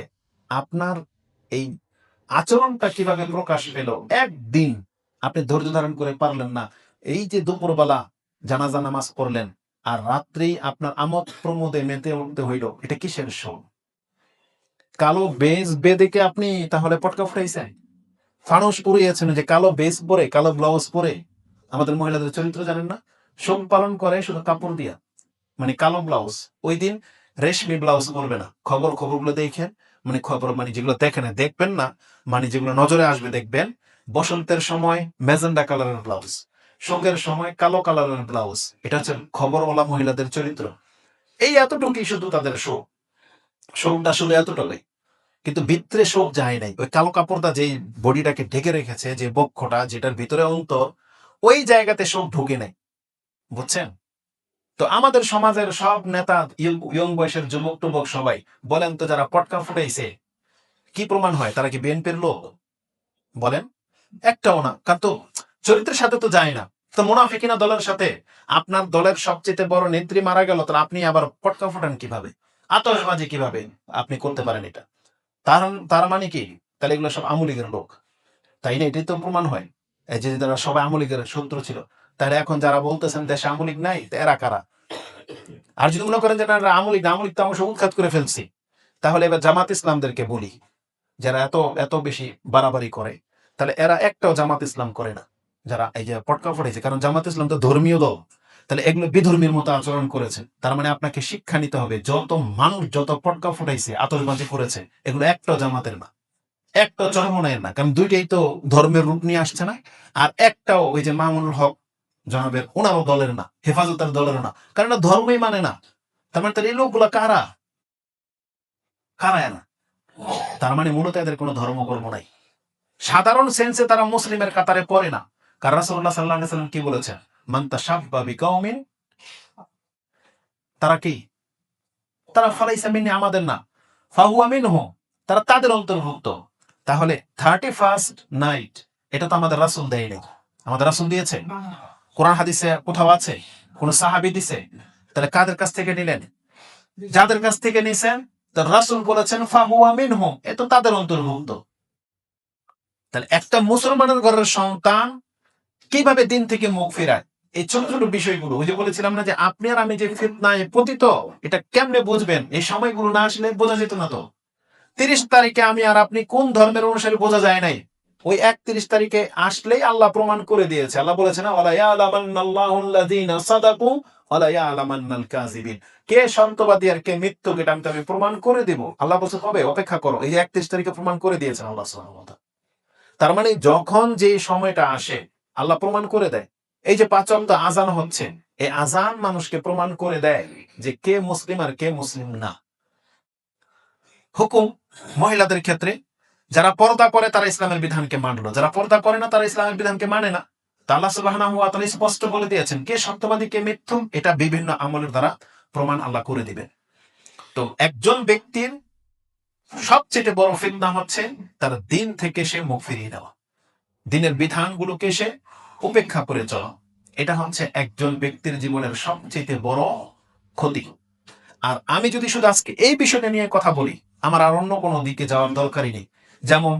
আপনার এই আচরণটা কিভাবে প্রকাশ পেল? একদিন আপনি ধৈর্য ধারণ করে পারলেন না। এই যে দুপুরবেলা জানাজা নামাজ পড়লেন, আর রাত্রি আপনার আমোদ প্রমোদে মেতে উঠতে হইল, এটা কিসের শো? কালো বেজ বেদেকে আপনি তাহলে পটকা ফুটাইছেন, ফানুস পুড়িয়েছেন, যে কালো বেজ পরে, কালো ব্লাউজ পরে। আমাদের মহিলাদের চরিত্র জানেন না? শোক পালন করে শুধু কাপড় দিয়া, মানে কালো ব্লাউজ। ওই দিন রেশমি ব্লাউজ পরবে না। খবরগুলো দেখেন, মানে খবর, মানে যেগুলো দেখেন দেখবেন না, মানে যেগুলো নজরে আসবে দেখবেন। বসন্তের সময় ম্যাজেন্ডা কালারের ব্লাউজ, শোকের সময় কালো কালারের ব্লাউজ। এটা হচ্ছে খবরওয়ালা মহিলাদের চরিত্র। এই এতটুকুই শুধু তাদের শোক। শোকটা শুধু এতটুকুই, কিন্তু ভিতরে শোক যায় নাই। ওই কালো কাপড়টা যে বডিটাকে ঢেকে রেখেছে, যে বক্ষটা, যেটার ভিতরে অন্তর, ওই জায়গাতে শোক ঢুকে নাই। বুঝছেন? তো আমাদের সমাজের সব নেতা, ইয়ং বয়সের যুবক টুবক সবাই বলেন তো, যারা পটকা ফুটাইছে, কি প্রমাণ হয় তারা কি বিএনপির লোক? বলেন, একটাও না। কারণ তো চরিত্রের সাথে তো যায় না। তো মুনাফিকিনা দলের সাথে। আপনার দলের সবচেয়ে বড় নেত্রী মারা গেল, তাহলে আপনি আবার পটকা ফুটান কিভাবে? আতশবাজি কিভাবে আপনি করতে পারেন? এটা তার তার মানে কি? তাহলে এগুলো সব আওয়ামী লীগের লোক, তাই না? এটাই তো প্রমাণ হয়। এই যে তারা সবাই আওয়ামী লীগের শত্রু ছিল, তাহলে এখন যারা বলতেছেন দেশে আওয়ামী লীগ নাই, এরা কারা? আর যদি মনে করেন যে না, আমলিক তো আমরা সব উৎখাত করে ফেলছি, তাহলে এবার জামাত ইসলামদেরকে বলি, যারা এত এত বেশি বাড়াবাড়ি করে, তাহলে এরা একটাও জামাত ইসলাম করে না, যারা এই যে পটকা ফুটেছে। কারণ জামাত ইসলাম তো ধর্মীয় দল, তাহলে এগুলো বিধর্মীর মতো আচরণ করেছে। তার মানে আপনাকে শিক্ষা নিতে হবে, যত মানুষ যত পটকা ফুটাইছে, আতশবাজি করেছে, এগুলো একটাও জামাতের না, একটাও চরমনায়ের না। কারণ দুইটাই তো ধর্মের রূপ নিয়ে আসছে না। আর একটাও ওই যে মামুনুল হক জনাবের, ওনারও দলের না, হেফাজতের দলের না, কারণ এটা ধর্মই মানে না। তার মানে তাহলে এই লোকগুলা কারা? কারা এরা? তার মানে মূলত এদের কোনো ধর্মকর্ম নাই। সাধারণ সেন্সে তারা মুসলিমের কাতারে পড়ে না। কারণ রাসূলুল্লাহ সাল্লাল্লাহু আলাইহি ওয়াসাল্লাম কি বলেছেন? মান তাশাব্বা বিকাউমিন, তারা কি? তারা ফালাইসা মিন্নি, আমাদের না, ফাহুয়া মিনহুম, তারা তাদের অন্তর্ভুক্ত। তাহলে 31st নাইট, এটা তো আমাদের রাসূল দেয় নাই। আমাদের রাসূল দিয়েছে? কোরআন হাদিসে কোথাও আছে? কোন সাহাবী দিছে? তাহলে কাদের কাছ থেকে নিলেন? যাদের কাছ থেকে নিছেন, তার রাসূল বলেছেন ফাহুয়া মিনহুম, এ তো তাদের অন্তর্ভুক্ত। তাহলে একটা মুসলমানের ঘরের সন্তান কিভাবে দিন থেকে মুখ ফেরায়? এই ছোট ছোট বিষয়গুলো, ওই যে বলেছিলাম না যে আপনি আর আমি যে ফিতনায় পতিত, এটা কেমনে বুঝবেন? এই সময়গুলো না আসলে বোঝা যেত না তো। 30 তারিখে আমি আর আপনি কোন ধর্মের অনুসারী বোঝা যায় নাই। ওই 31 তারিখে আসলেই আল্লাহ প্রমাণ করে দিয়েছে। আল্লাহ বলেছে না, ওয়ালা ইয়ালামান্নাল্লাহুল্লাযীনা সাদাকু ওয়ালা ইয়ালামান্নাল কাযিবিন, কে সত্যবাদী আর কে মিথ্যুক, এটা আমি প্রমাণ করে দেব। আল্লাহ বলছে হবে, অপেক্ষা করো। এই যে 31 তারিখে প্রমাণ করে দিয়েছেন আল্লাহ সুবহানাহু ওয়া তাআলা। তার মানে যখন যে সময়টা আসে, আল্লাহ প্রমাণ করে দেয়। এই যে 5 ওয়াক্ত আজান হচ্ছে, এই আজান মানুষকে প্রমাণ করে দেয় যে কে মুসলিম আর কে মুসলিম না। হুকুম মহিলাদের ক্ষেত্রে, যারা পর্দা করে তারা ইসলামের বিধানকে মানলো, যারা পর্দা করে না তারা ইসলামের বিধানকে মানে না। তা আল্লাহ সুবহানাহু ওয়া তাআলা স্পষ্ট বলে দিয়েছেন কে সত্যবাদী কে মিথ্যুক, এটা বিভিন্ন আমলের দ্বারা প্রমাণ আল্লাহ করে দিবেন। তো একজন ব্যক্তির সবচেয়ে বড় ফিতনা হচ্ছে তার দিন থেকে সে মুখ ফিরিয়ে নেওয়া, দিনের বিধানগুলোকে সে উপেক্ষা করে চলা। এটা হচ্ছে একজন ব্যক্তির জীবনের সবচেয়ে বড় ক্ষতি। আর আমি যদি শুধু আজকে এই বিষয়টা নিয়ে কথা বলি, আমার আর অন্য কোনো দিকে যাওয়ার দরকারই নেই। যেমন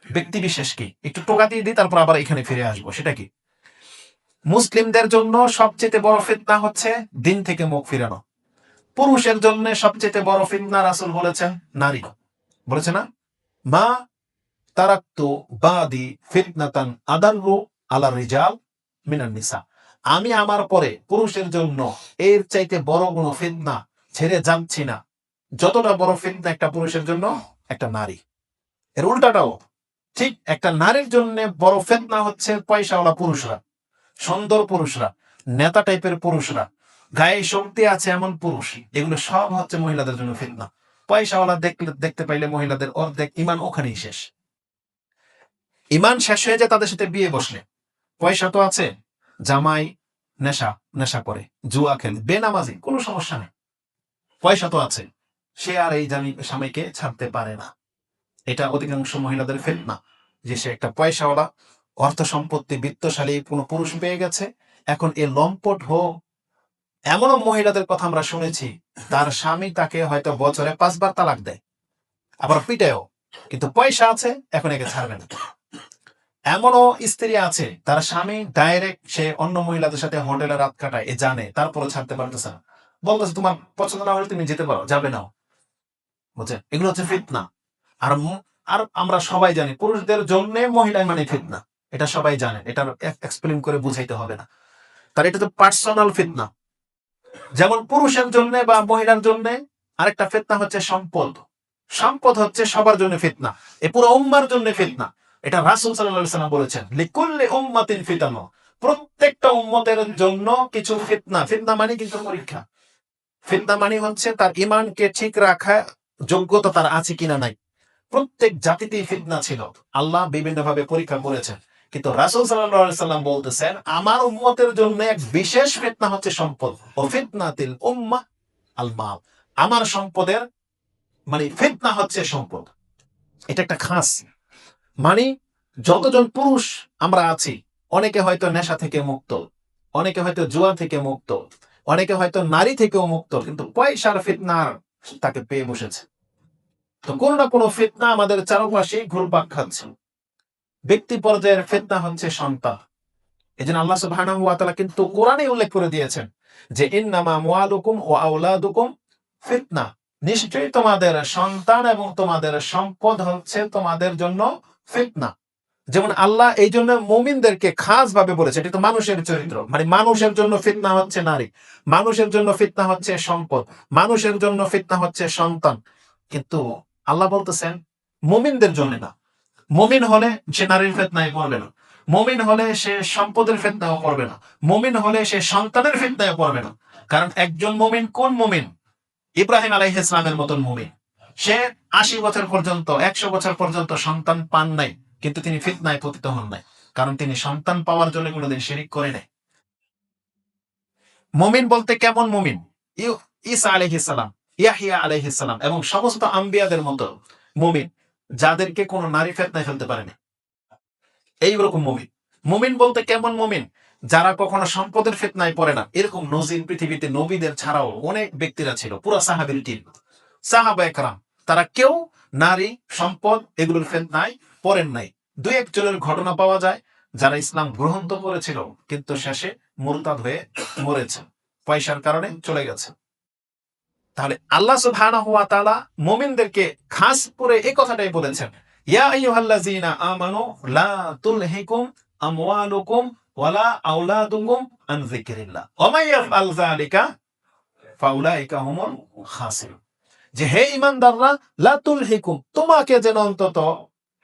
ব্যক্তি বিশেষকে একটু টোকা দিয়ে দিই, তারপর আবার এখানে ফিরে আসবো। সেটা কি? মুসলিমদের জন্য সবচেয়ে বড় ফিতনা হচ্ছে দিন থেকে মুখ ফিরানো। পুরুষের জন্য সবচেয়ে বড় ফিতনা রাসূল বলেছেন নারী। বলেছে না? মা তারাক্তু বাদি ফিতনাতান আদাররু আলা রিজাল মিনান নিসা। আমি আমার পরে পুরুষের জন্য এর চাইতে বড় কোনো ফিতনা ছেড়ে যাচ্ছি না যতটা বড় ফিতনা একটা পুরুষের জন্য একটা নারী। এর উল্টাটাও ঠিক, একটা নারীর জন্য বড় ফিতনা হচ্ছে পয়সাওয়ালা পুরুষরা, সুন্দর পুরুষরা, নেতা টাইপের পুরুষরা, গায়ে শক্তি আছে এমন পুরুষ, এগুলো সব হচ্ছে মহিলাদের জন্য ফিতনা। পয়সাওয়ালা দেখতে পাইলে মহিলাদের অর্ধেক ইমান ওখানেই শেষ। ইমান শেষ হয়ে যায় তাদের সাথে বিয়ে বসলে। পয়সা তো আছে, জামাই নেশা করে, জুয়া খেলে, বেনামাজি, কোনো সমস্যা নেই, পয়সা তো আছে, সে আর এই স্বামীকে ছাড়তে পারে না। এটা অধিকাংশ মহিলাদের ফিতনা, যে সে একটা পয়সাওয়ালা, অর্থ সম্পত্তি, বিত্তশালী কোনো পুরুষ পেয়ে গেছে। এখন এ লম্পট হোক, এমনও মহিলাদের কথা আমরা শুনেছি তার স্বামী তাকে হয়তো বছরে 5 বার তালাক দেয়, আবার পিটায়ও, কিন্তু পয়সা আছে, এখন একে ছাড়বে না। এমনও স্ত্রী আছে তার স্বামী ডাইরেক্ট সে অন্য মহিলাদের সাথে হোটেলে রাত কাটায়, এ জানে, তারপরে ছাড়তে পারতেছে না, বলতেছে তোমার পছন্দ না হলে তুমি যেতে পারো, যাবে নাও। বুঝছেন? এগুলো হচ্ছে ফিতনা। আর আর আমরা সবাই জানি পুরুষদের জন্য মহিলা মানে ফিতনা, এটা সবাই জানেন, এটা এক্সপ্লেন করে বুঝাইতে হবে না। তার এটা তো পার্সোনাল ফিতনা। যেমন পুরুষের জন্য বা মহিলার জন্য আরেকটা ফিতনা হচ্ছে সম্পদ। সম্পদ হচ্ছে সবার জন্য ফিতনা, এ পুরো উম্মার জন্য ফিতনা। এটা রাসূল সাল্লাল্লাহু আলাইহি ওয়াসাল্লাম বলেছেন, লিকুল্লি উম্মাতিন ফিতানু, প্রত্যেকটা উম্মতের জন্য কিছু ফিতনা। ফিতনা মানে কিন্তু পরীক্ষা। ফিতনা মানে হচ্ছে তার ঈমানকে ঠিক রাখা যোগ্যতা তার আছে কিনা নাই। প্রত্যেক জাতিতেই ফিতনা ছিল, আল্লাহ বিভিন্ন ভাবে পরীক্ষা করেছেন। কিন্তু রাসূল সাল্লাল্লাহু আলাইহি সাল্লাম বলতেছেন আমার উম্মতের জন্য এক বিশেষ ফিতনা হচ্ছে সম্পদ। ও ফিতনাতিল উম্মাহ আল মাল, আমার সম্পদের মানে ফিতনা হচ্ছে সম্পদ। এটা একটা খাস মানে, যতজন পুরুষ আমরা আছি, অনেকে হয়তো নেশা থেকে মুক্ত, অনেকে হয়তো জুয়া থেকে মুক্ত, অনেকে হয়তো নারী থেকেও মুক্ত, কিন্তু পয়সার ফিতনার তাকে পেয়ে বসেছে। তো কোনো না কোনো ফিতনা আমাদের চারপাশে ঘুরপাক খাচ্ছে। ব্যক্তি পর্যায়ের ফিতনা হচ্ছে সন্তান। এই জন্য আল্লাহ সুবহানাহু ওয়া তাআলা কিন্তু কোরআনে উল্লেখ করে দিয়েছেন যে ইন্নামা আমওয়ালুকুম ওয়া আওলাদুকুম ফিতনা, নিশ্চয়ই তোমাদের সন্তান এবং তোমাদের সম্পদ হচ্ছে তোমাদের জন্য ফিতনা। যেমন আল্লাহ এই জন্য মুমিনদেরকে খাস ভাবে বলেছে, এটা তো মানুষের চরিত্র, মানে মানুষের জন্য ফিতনা হচ্ছে নারী, মানুষের জন্য ফিতনা হচ্ছে সম্পদ, মানুষের জন্য ফিতনা হচ্ছে সন্তান। কিন্তু আল্লাহ বলতেছেন মুমিনদের জন্য না। মুমিন হলে সে নারীর ফিতনায় পড়বে না, মুমিন হলে সে সম্পদের ফিতনায় পড়বে না, মুমিন হলে সে সন্তানের ফিতনায় পড়বে না। কারণ একজন মুমিন কোন মুমিন? ইব্রাহিম আলাইহিস সালামের মতন মুমিন। সে 80 বছর পর্যন্ত, 100 বছর পর্যন্ত সন্তান পান নাই, কিন্তু তিনি ফিতনায় পতিত হন নাই, কারণ তিনি সন্তান পাওয়ার জন্য কোনোদিন শিরিক করে নাই। মুমিন বলতে কেমন মুমিন? ঈসা আলাইহিস সালাম, ইয়াহইয়া আলাইহিস সালাম এবং সমস্ত আম্বিয়াদের মতো মুমিন, যাদেরকে কোনো নারী ফিতনায় ফেলতে পারেনি, এইরকম মুমিন। মুমিন বলতে কেমন মুমিন? যারা কখনো সম্পদের ফিতনায় পড়ে না। এরকম নজির পৃথিবীতে নবীদের ছাড়াও অনেক ব্যক্তিরা ছিল, পুরো সাহাবীর টিম, সাহাবা একরাম, তারা কেউ নারী সম্পদ এগুলোর ফিতনায় পড়েন নাই। দুই একজনের ঘটনা পাওয়া যায় যারা ইসলাম গ্রহণ তো করেছিল, কিন্তু শেষে মুরতাদ হয়ে মরেছে, পয়সার কারণে চলে গেছে। তাহলে আল্লাহ সুবহানাহু ওয়া তাআলা মুমিনদেরকে খাস করে এই কথাটাই বলেছেন, ইয়া আইয়ুহাল্লাযীনা আমানু লা তুলহিকুম আমওয়ালুকুম ওয়ালা আওলাদুকুম আন যিকরিল্লাহ ওয়া মান ইয়াফআল যালিকা ফাউলাইকা হুমুল খাসিরুন। যে হে ঈমানদাররা, লা তুলহিকুম, তোমাকে যেন অন্তত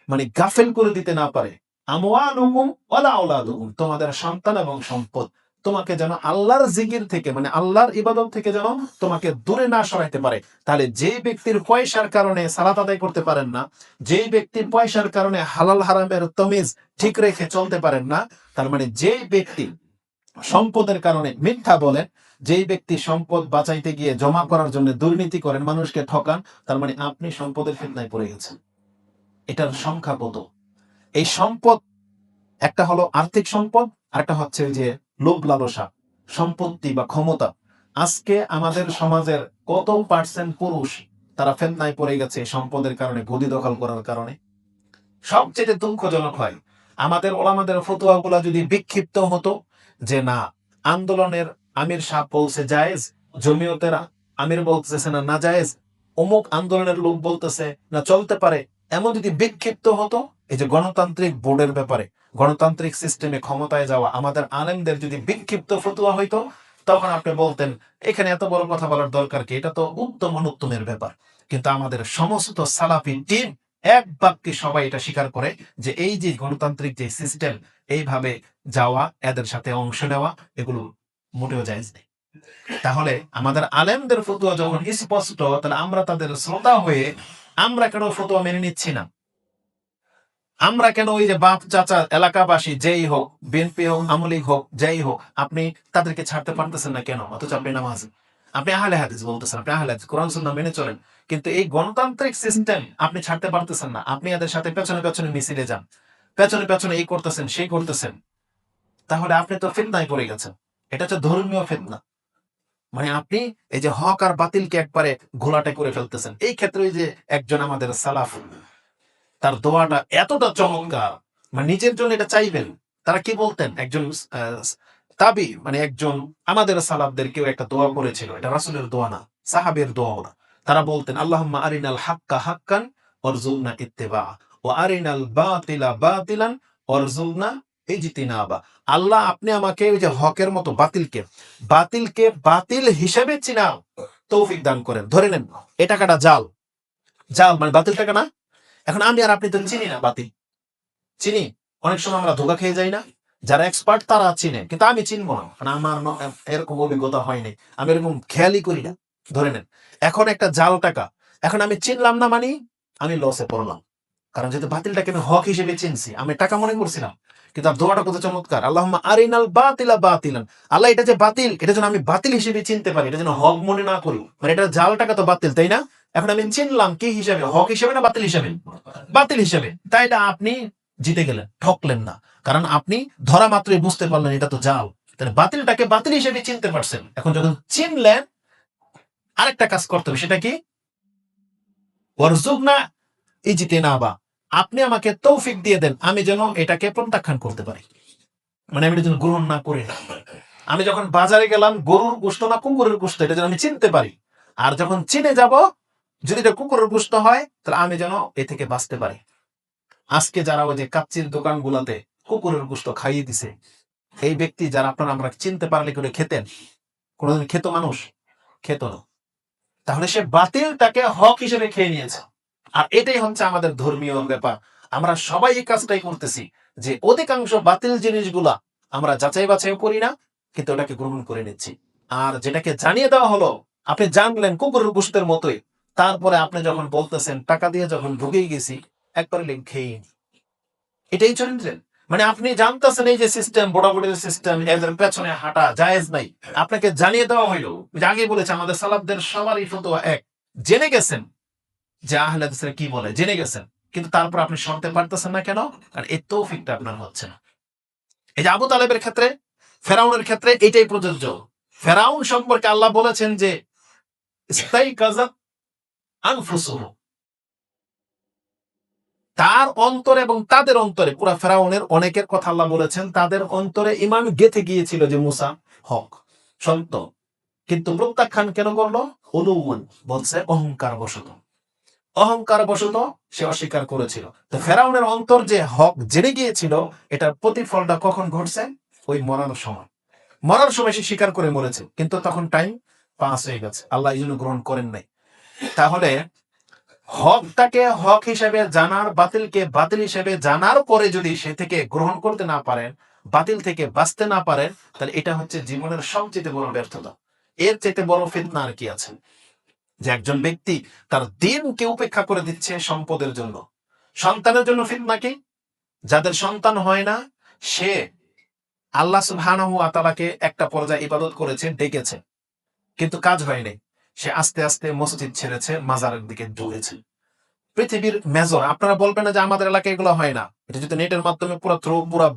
মানে গাফেল করে দিতে না পারে, আমওয়ালুকুম ওয়ালা আওলাদুকুম, তোমাদের সন্তান এবং সম্পদ তোমাকে যেন আল্লাহর জিকির থেকে মানে আল্লাহর ইবাদত থেকে যেন তোমাকে দূরে না সরাইতে পারে। তাহলে যে ব্যক্তির পয়সার কারণে সালাত আদায় করতে পারেন না, যে ব্যক্তির পয়সার কারণে হালাল হারামের তমিজ ঠিক রেখে চলতে পারেন না, তার মানে যেই ব্যক্তি সম্পদের কারণে মিথ্যা বলেন, যেই ব্যক্তি সম্পদ বাঁচাইতে গিয়ে জমা করার জন্য দুর্নীতি করেন, মানুষকে ঠকান, তার মানে আপনি সম্পদের ফিতনায় পড়ে গেছেন। এটার সংখ্যা কত? এই সম্পদ একটা হলো আর্থিক সম্পদ, আর একটা হচ্ছে যে লোভ লালসা, সম্পত্তি বা ক্ষমতা। আজকে আমাদের সমাজের কত পার্সেন্ট পুরুষ তারা ফেতনায় পড়ে গেছে সম্পদের কারণে, গদি দখল করার কারণে। সবচেয়ে দুঃখজনক হয় আমাদের ওলামাদের ফতোয়াগুলা যদি বিক্ষিপ্ত হতো যে না, আন্দোলনের আমির সাহেব বলছে জায়েজ, জমিয়তের আমির বলতেছে না জায়েজ, অমুক আন্দোলনের লোক বলতেছে না চলতে পারে, এমন যদি বিক্ষিপ্ত হতো, এই যে গণতান্ত্রিক বোর্ডের ব্যাপারে, গণতান্ত্রিক সিস্টেমে ক্ষমতায় যাওয়া আমাদের আলেমদের যদি বিক্ষিপ্ত ফতোয়া হইতো, তখন আপনি বলতেন এখানে এত বড় কথা বলার দরকার কি, এটা তো উত্তম অনুত্তমের ব্যাপার। কিন্তু আমাদের সমস্ত সালাফি টিম এক বাক্যে সবাই এটা স্বীকার করে যে এই যে গণতান্ত্রিক যে সিস্টেম, এইভাবে যাওয়া, এদের সাথে অংশ নেওয়া, এগুলো মোটেও জায়েজ নেই। তাহলে আমাদের আলেমদের ফতোয়া যখন স্পষ্ট, তাহলে আমরা তাদের শ্রোতা হয়ে আমরা কেন ফতোয়া মেনে নিচ্ছি না? আমরা কেন ওই যে বাপ চাচা এলাকাবাসী যেই হোক, বিএনপি হোক, আওয়ামী লীগ হোক, যেই হোক, আপনি তাদেরকে ছাড়তে পারতেছেন না কেন? অথচ আপনি নামাজ, আপনি আহলে হাদিস বলতেছেন, আপনি আহলে হাদিস কোরআন সুন্নাহ মেনে চলেন, কিন্তু এই গণতান্ত্রিক সিস্টেম আপনি ছাড়তে পারতেছেন না। আপনি এদের সাথে পেছনে পেছনে মিছিলে যান, পেছনে পেছনে এই করতেছেন সেই করতেছেন, তাহলে আপনি তো ফিতনায় পড়ে গেছেন। এটা হচ্ছে ধর্মীয় ফিতনা। মানে আপনি এই যে হক আর বাতিলকে একবারে ঘোলাটে করে ফেলতেছেন। এই ক্ষেত্রে ওই যে একজন আমাদের সালাফ, তার দোয়াটা এতটা চমৎকার, মানে নিজের জন্য এটা চাইবেন। তারা কি বলতেন, একজন তাবি, মানে একজন আমাদের সালাফদের কেউ একটা দোয়া করেছিল, এটা রাসূলের দোয়া না, সাহাবের দোয়া ওরা। তারা বলতেন আল্লাহুম্মা আরিনাল হাক্কা হাক্কান ওয়ারযুকনা ইত্তিবা ওয়া আরিনাল বাতিলা বাতিলান ওয়ারযুকনা ইজতিনাবা। আল্লাহ, আপনি আমাকে ওই যে হকের মতো বাতিলকে বাতিলকে বাতিল হিসেবে চিনার তৌফিক দান করেন। ধরে নেন এ টাকাটা জাল, জাল মানে বাতিল টাকা না। এখন আমি আর আপনি তো চিনি না বাতিল, চিনি? অনেক সময় আমরা ধোকা খেয়ে যাই না? যারা এক্সপার্ট তারা চিনে, কিন্তু আমি চিনবো না, কারণ আমার এরকম অভিজ্ঞতা হয়নি, আমি এরকম খেয়ালই করি না। ধরে নেন এখন একটা জাল টাকা, এখন আমি চিনলাম না, মানে আমি লসে পড়লাম, কারণ যেহেতু বাতিলটাকে আমি হক হিসেবে চিনছি, আমি টাকা মনে করছিলাম। কিন্তু আর দোয়াটা কত চমৎকার, আল্লাহুম্মা আরিনাল বাতিলা বাতিলান, আল্লাহ এটা যে বাতিল, এটা যেন আমি বাতিল হিসেবে চিনতে পারি, এটা যেন হক মনে না করি। মানে এটা জাল টাকা তো বাতিল, তাই না? এখন আমি চিনলাম কি হিসাবে, হক হিসেবে না বাতিল হিসেবে? বাতিল হিসেবে। তাই এটা আপনি জিতে গেলেন, ঠকলেন না, কারণ আপনি ধরা মাত্রই বুঝতে পারলেন এটা তো জাল। তাহলে বাতিলটাকে বাতিল হিসেবে চিনতে পারছেন। এখন যখন চিনলেন, আরেকটা কাজ করতে হবে, সেটা কি? ওয়ারযুকনা ইজতিনাবা, আপনি আমাকে তৌফিক দিয়ে দেন আমি যেন এটাকে প্রত্যাখ্যান করতে পারি, মানে আমি এটা যেন গ্রহণ না করি না। আমি যখন বাজারে গেলাম, গরুর গোশত না কুকুরের গোশত, এটা যেন আমি চিনতে পারি। আর যখন চিনে যাব, যদি এটা কুকুরের গোশত হয়, তাহলে আমি যেন এ থেকে বাঁচতে পারি। আজকে যারা ওই যে কাচ্চির দোকান গুলাতে কুকুরের গোশত খাইয়ে দিছে, এই ব্যক্তি যারা আপনারা আমরা চিনতে পারলে করে খেতেন? কোনোদিন খেত মানুষ? খেত না। তাহলে সে বাতিলটাকে হক হিসেবে খেয়ে নিয়েছে। আর এটাই হচ্ছে আমাদের ধর্মীয় ব্যাপার। আমরা সবাই এই কাজটাই করতেছি, যে অধিকাংশ বাতিল জিনিসগুলা আমরা যাচাই বাছাই করি না, কিন্তু ওটাকে গ্রহণ করে নিচ্ছি। আর যেটাকে জানিয়ে দেওয়া হলো, আপনি জানলেন কুকুরের গোশতের মতোই, তারপরে আপনি যখন বলতেছেন টাকা দিয়ে যখন ঢুকেই গেছি, একবারে খেয়ে নি। এটাই চরিত্রের, মানে আপনি জানতেছেন এই যে সিস্টেম, বোটাবুটির সিস্টেম, এদের পেছনে হাঁটা জায়েজ নাই, আপনাকে জানিয়ে দেওয়া হইলো। আগে বলেছে আমাদের সালাফদের সবারই ফতোয়া এক, জেনে গেছেন যে আহলে হাদিসরা কি বলে, জেনে গেছেন, কিন্তু তারপর আপনি শুনতে পারতেছেন না কেন? কারণ এই তৌফিকটা আপনার হচ্ছে না। এই যে আবু তালেবের ক্ষেত্রে, ফেরাউনের ক্ষেত্রে এটাই প্রযোজ্য। ফেরাউন সম্পর্কে আল্লাহ বলেছেন যে ইস্তাইকাযাত আনফুসুহুম, তার অন্তরে এবং তাদের অন্তরে, পুরা ফেরাউনের অনেকের কথা আল্লাহ বলেছেন, তাদের অন্তরে ঈমান গেঁথে গিয়েছিল যে মুসা হক, সত্য, কিন্তু প্রত্যাখ্যান কেন করলো? উলুউন, বলছে অহংকার বশত, অহংকার বশত সে অস্বীকার করেছিল। তো ফেরাউনের অন্তর যে হক জেনে গিয়েছিল, এটার প্রতিফলটা কখন ঘটছে? ওই মরার সময়। মরার সময় সে স্বীকার করে মরেছে, কিন্তু তখন টাইম পাস হয়ে গেছে, আল্লাহ এই জন্য গ্রহণ করেন নাই। তাহলে হকটাকে হক হিসেবে জানার, বাতিলকে বাতিল হিসেবে জানার পরে যদি সে থেকে গ্রহণ করতে না পারেন, বাতিল থেকে বাঁচতে না পারেন, তাহলে এটা হচ্ছে জীবনের সবচেয়ে বড় ব্যর্থতা। এর চাইতে বড় ফিতনা আর কি আছে? যে একজন ব্যক্তি তার দিনকে উপেক্ষা করে দিচ্ছে সম্পদের জন্য। সন্তানের জন্য ফিতনা কি? যাদের সন্তান হয় না, সে আল্লাহ সুবহানাহু ওয়া তাআলাকে একটা পর্যায়ে ইবাদত করেছে, ডেকেছে, কিন্তু কাজ হয়নি, সে আস্তে আস্তে মসজিদ ছেড়েছে, মাজারের দিকে দৌড়েছে। পৃথিবীর মেজর, আপনারা বলবেন না যে আমাদের এলাকায় এগুলো হয় না, এটা যদি নেটের মাধ্যমে পুরো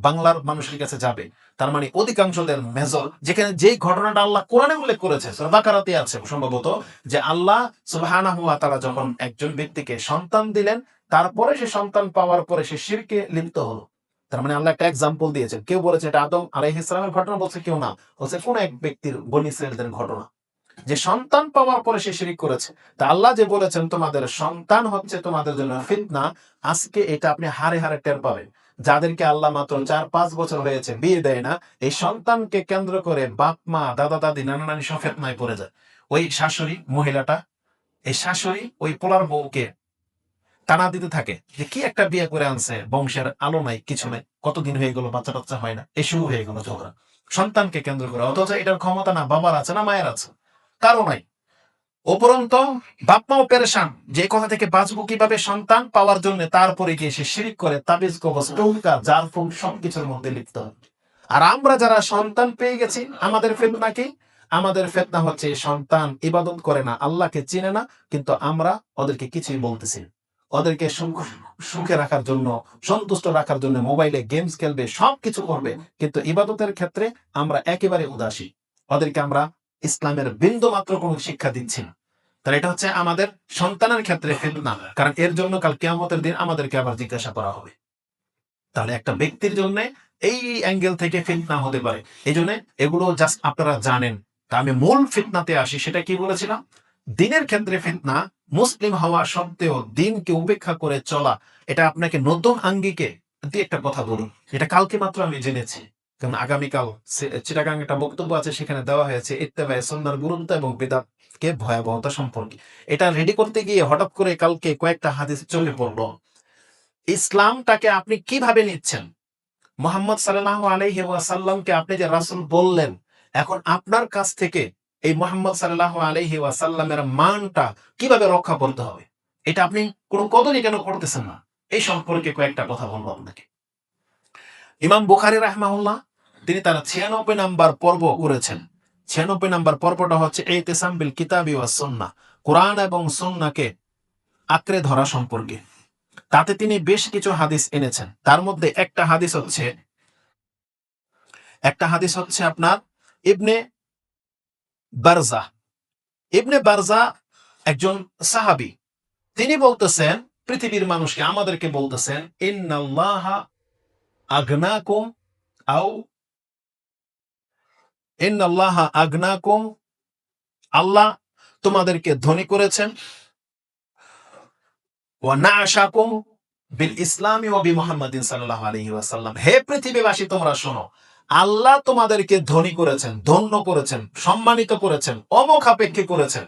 বাংলার মানুষের কাছে যাবে, তার মানে অধিকাংশদের মেজর, যেখানে যেই ঘটনাটা আল্লাহ কোরআনে উল্লেখ করেছে, সূরা বাকারাতে আছে সম্ভবত, যে আল্লাহ সুবহানাহু ওয়া তাআলা যখন একজন ব্যক্তিকে সন্তান দিলেন, তারপরে সে সন্তান পাওয়ার পরে সে শিরকে লিপ্ত হলো। তার মানে আল্লাহ একটা এক্সাম্পল দিয়েছেন। কেউ বলেছে এটা আদম আলাইহিস সালামের ঘটনা, বলছে কেউ না, বলছে কোন এক ব্যক্তির বনী ইসরাঈলদের ঘটনা, যে সন্তান পাওয়ার পরে সে শিরিক করেছে। তা আল্লাহ যে বলেছেন তোমাদের সন্তান হচ্ছে তোমাদের জন্য ফিতনা, আজকে এটা আপনি হারে হারে টের পাবেন। যাদেরকে আল্লাহ মাত্র 4-5 বছর হয়েছে বিয়ে দেয় না, এই সন্তানকে কেন্দ্র করে বাপ মা দাদা দাদি নানা নানি সব ফিতনায় পড়ে যায়। ওই শাশুড়ি মহিলাটা, এই শাশুড়ি ওই পোলার বউকে টানা দিতে থাকে যে কি একটা বিয়ে করে আনছে, বংশের আলো নাই কিছু নাই, কতদিন হয়ে গেল বাচ্চা টাচ্চা হয় না, এই শুরু হয়ে গেল ঝগড়া সন্তানকে কেন্দ্র করে। অথচ এটার ক্ষমতা না বাবার আছে না মায়ের আছে, কারো নাই। উপরন্ত বাপ মাও পেরেশান যে কথা থেকে বাঁচবো কিভাবে সন্তান পাওয়ার জন্য, তারপরে গিয়ে সে শিরিক করে তাবিজ কবজ টুকা জাল ফুল সবকিছুর মধ্যে লিপ্ত হয়। আর আমরা যারা সন্তান পেয়ে গেছি, আমাদের ফিতনা কি? আমাদের ফিতনা হচ্ছে সন্তান ইবাদত করে না, আল্লাহকে চিনে না, কিন্তু আমরা ওদেরকে কিছুই বলতেছি না। ওদেরকে সুখে রাখার জন্য, সন্তুষ্ট রাখার জন্য মোবাইলে গেমস খেলবে, সবকিছু করবে, কিন্তু ইবাদতের ক্ষেত্রে আমরা একেবারে উদাসী। ওদেরকে আমরা ইসলামের বিন্দু মাত্র কোনো শিক্ষা দিচ্ছি না। তাহলে এটা হচ্ছে আমাদের সন্তানের ক্ষেত্রে ফিতনা, কারণ এর জন্য কাল কিয়ামতের দিন আমাদেরকে আবার জিজ্ঞাসা করা হবে। তাহলে একটা ব্যক্তির জন্য এই অ্যাঙ্গেল থেকে ফিতনা হতে পারে। এই জন্য এগুলো জাস্ট আপনারা জানেন। তা আমি মূল ফিতনাতে আসি, সেটা কি বলেছিলাম? দিনের ক্ষেত্রে ফিতনা, মুসলিম হওয়া সত্ত্বেও দিনকে উপেক্ষা করে চলা, এটা আপনাকে নতুন আঙ্গিকে দিয়ে একটা কথা বলুন, এটা কালকে মাত্র আমি জেনেছি। কারণ আগামীকাল চিটাগাং একটা বক্তব্য আছে, সেখানে দেওয়া হয়েছে ইত্তেবায়ে সুন্নাহর গুরুত্ব এবং বিদআতকে ভয়াবহতা সম্পর্কে। এটা রেডি করতে গিয়ে হঠাৎ করে কালকে কয়েকটা হাদিস চলে পড়লো। ইসলামটাকে আপনি কিভাবে নিচ্ছেন? মুহাম্মদ সাল্লাল্লাহু আলাইহি ওয়াসাল্লামকে আপনি যে রাসূল বললেন, এখন আপনার কাছ থেকে এই মুহাম্মদ সাল্লাল্লাহু আলাইহি ওয়াসাল্লামের মানটা কিভাবে রক্ষা করতে হবে, এটা আপনি কোনো কদরই কেন করতেছেন না? এই সম্পর্কে কয়েকটা কথা বলবো আপনাকে। ইমাম বুখারী রাহিমাহুল্লাহ তিনি তার 96 নাম্বার পর্ব করেছেন। 96 নাম্বার পর্বটা হচ্ছে ইতিসাম বিল কিতাবি ওয়াস সুন্নাহ, কোরআন এবং সুন্নাহকে আঁকড়ে ধরা সম্পর্কে। তাতে তিনি বেশ কিছু হাদিস এনেছেন। তার মধ্যে একটা হাদিস হচ্ছে আপনার ইবনে বারজা। ইবনে বারজা একজন সাহাবী, তিনি বলতেছেন পৃথিবীর মানুষকে, আমাদেরকে বলতেছেন, ইন্নাল্লাহা আগনাকুম আও ইন্নাল্লাহা আগনাকুম, আল্লাহ তোমাদেরকে ধনী করেছেন, ওয়া নাআশাকুম বিল ইসলামি ওয়া বি মুহাম্মাদিন সাল্লাল্লাহু আলাইহি ওয়াসাল্লাম। হে পৃথিবীবাসী তোমরা শোনো, আল্লাহ তোমাদেরকে ধনী করেছেন, ধন্য করেছেন, সম্মানিত করেছেন, অমোখাপেক্ষী করেছেন।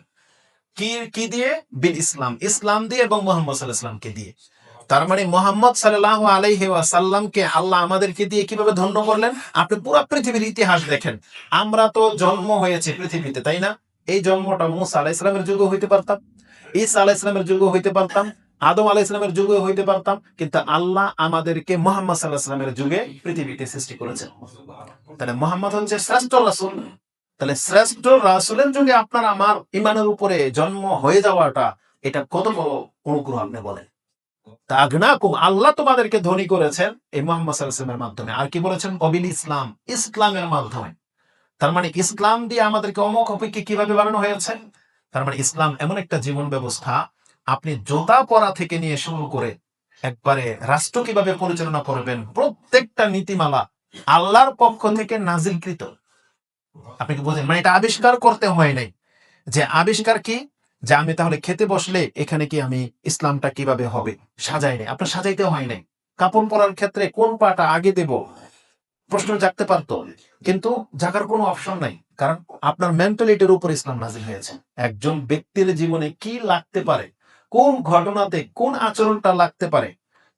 কি দিয়ে? বিল ইসলাম, ইসলাম দিয়ে, এবং মুহাম্মদ সাল্লাল্লাহু আলাইহি ওয়াসাল্লামকে দিয়ে। তার মানে মুহাম্মদ সাল্লাল্লাহু আলাইহি ওয়াসাল্লামকে আল্লাহ আমাদেরকে দিয়ে কিভাবে ধন্য করলেন? আপনি পুরো পৃথিবীর ইতিহাস দেখেন। আমরা তো জন্ম হয়েছে পৃথিবীতে, তাই না? এই জন্মটা মুসা আলাইহিস সালামের যুগে হইতে পারতাম, ঈসা আলাইহিস সালামের যুগে হইতে পারতাম, আদম আলাইহিস সালামের যুগে হইতে পারতাম, কিন্তু আল্লাহ আমাদেরকে মুহাম্মদ সাল্লাল্লাহু আলাইহি ওয়াসাল্লামের যুগে পৃথিবীতে সৃষ্টি করেছেন। তাহলে মুহাম্মদ হচ্ছে শ্রেষ্ঠ রাসূল। তাহলে শ্রেষ্ঠ রাসূলের যুগে আপনার আমার ঈমানের উপরে জন্ম হয়ে যাওয়াটা, এটা কত বড় অনুগ্রহ আপনি বলেন। তাগনাকুম, আল্লাহ তোমাদেরকে ধনী করেছেন এই মুহাম্মদ সাল্লাল্লাহু আলাইহি ওয়াসাল্লামের মাধ্যমে। আর কি বলেছেন? অবিল ইসলাম, ইসলামের মাধ্যমে। তার মানে ইসলাম দিয়ে আমাদেরকে অমোখাপেক্ষী কিভাবে বানানো হয়েছে? তার মানে ইসলাম এমন একটা জীবন ব্যবস্থা, আপনি জোতা পরা থেকে নিয়ে শুরু করে একবারে রাষ্ট্র কিভাবে পরিচালনা করবেন, প্রত্যেকটা নীতিমালা আল্লাহর পক্ষ থেকে নাজিলকৃত। আপনি কি বোঝেন? মানে এটা আবিষ্কার করতে হয় নাই। যে আবিষ্কার কি? যে আমি তাহলে খেতে বসলে এখানে কি আমি ইসলামটা কিভাবে হবে সাজাই নাই, আপনার সাজাইতে হয় নাই। কাপড় পরার ক্ষেত্রে কোন পাটা আগে দেব, প্রশ্ন জাগতে পারতো, কিন্তু জাগার কোনো অপশন নাই, কারণ আপনার মেন্টালিটির উপর ইসলাম নাজিল হয়েছে। একজন ব্যক্তির জীবনে কি লাগতে পারে, কোন ঘটনাতে কোন আচরণটা লাগতে পারে,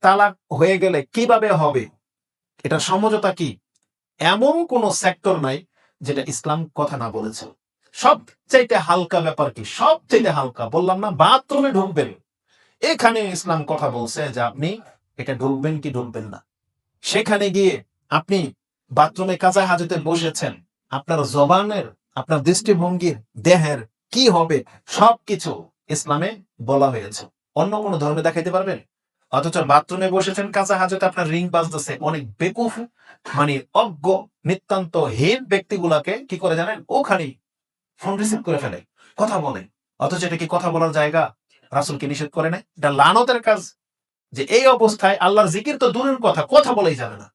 তালাক হয়ে গেলে কিভাবে হবে, এটা সমঝোতা কি, এমন কোন সেক্টর নাই যেটা ইসলাম কথা না বলেছে। সবচাইতে হালকা ব্যাপার কি? সবচাইতে হালকা বললাম না, বাথরুমে ঢুকবেন, এখানে ইসলাম কথা বলছে যে আপনি এটা ঢুকবেন কি ঢুকবেন না। সেখানে গিয়ে আপনি বাথরুমে কাজা হাজতে বসেছেন, আপনার জবানের, আপনার দৃষ্টিভঙ্গির, দেহের কি হবে, সবকিছু ইসলামে বলা হয়েছে। অন্য কোনো ধর্মে দেখাইতে পারবেন? অথচ বাথরুমে বসেছেন, কাঁচা হাজতে আপনার রিং বাজতেছে। অনেক বেকুফ, মানে অজ্ঞ, নিতান্ত হীন ব্যক্তিগুলাকে কি করে জানেন, ওখানে ফোন রিসিভ করে ফেলে, কথা বলে। অথচ এটা কি কথা বলার জায়গা? রাসূলকে নিষেধ করে নাই? এটা লানতের কাজ। যে এই অবস্থায় আল্লাহর জিকির তো দূরের কথা, কথা বলাই যাবে না,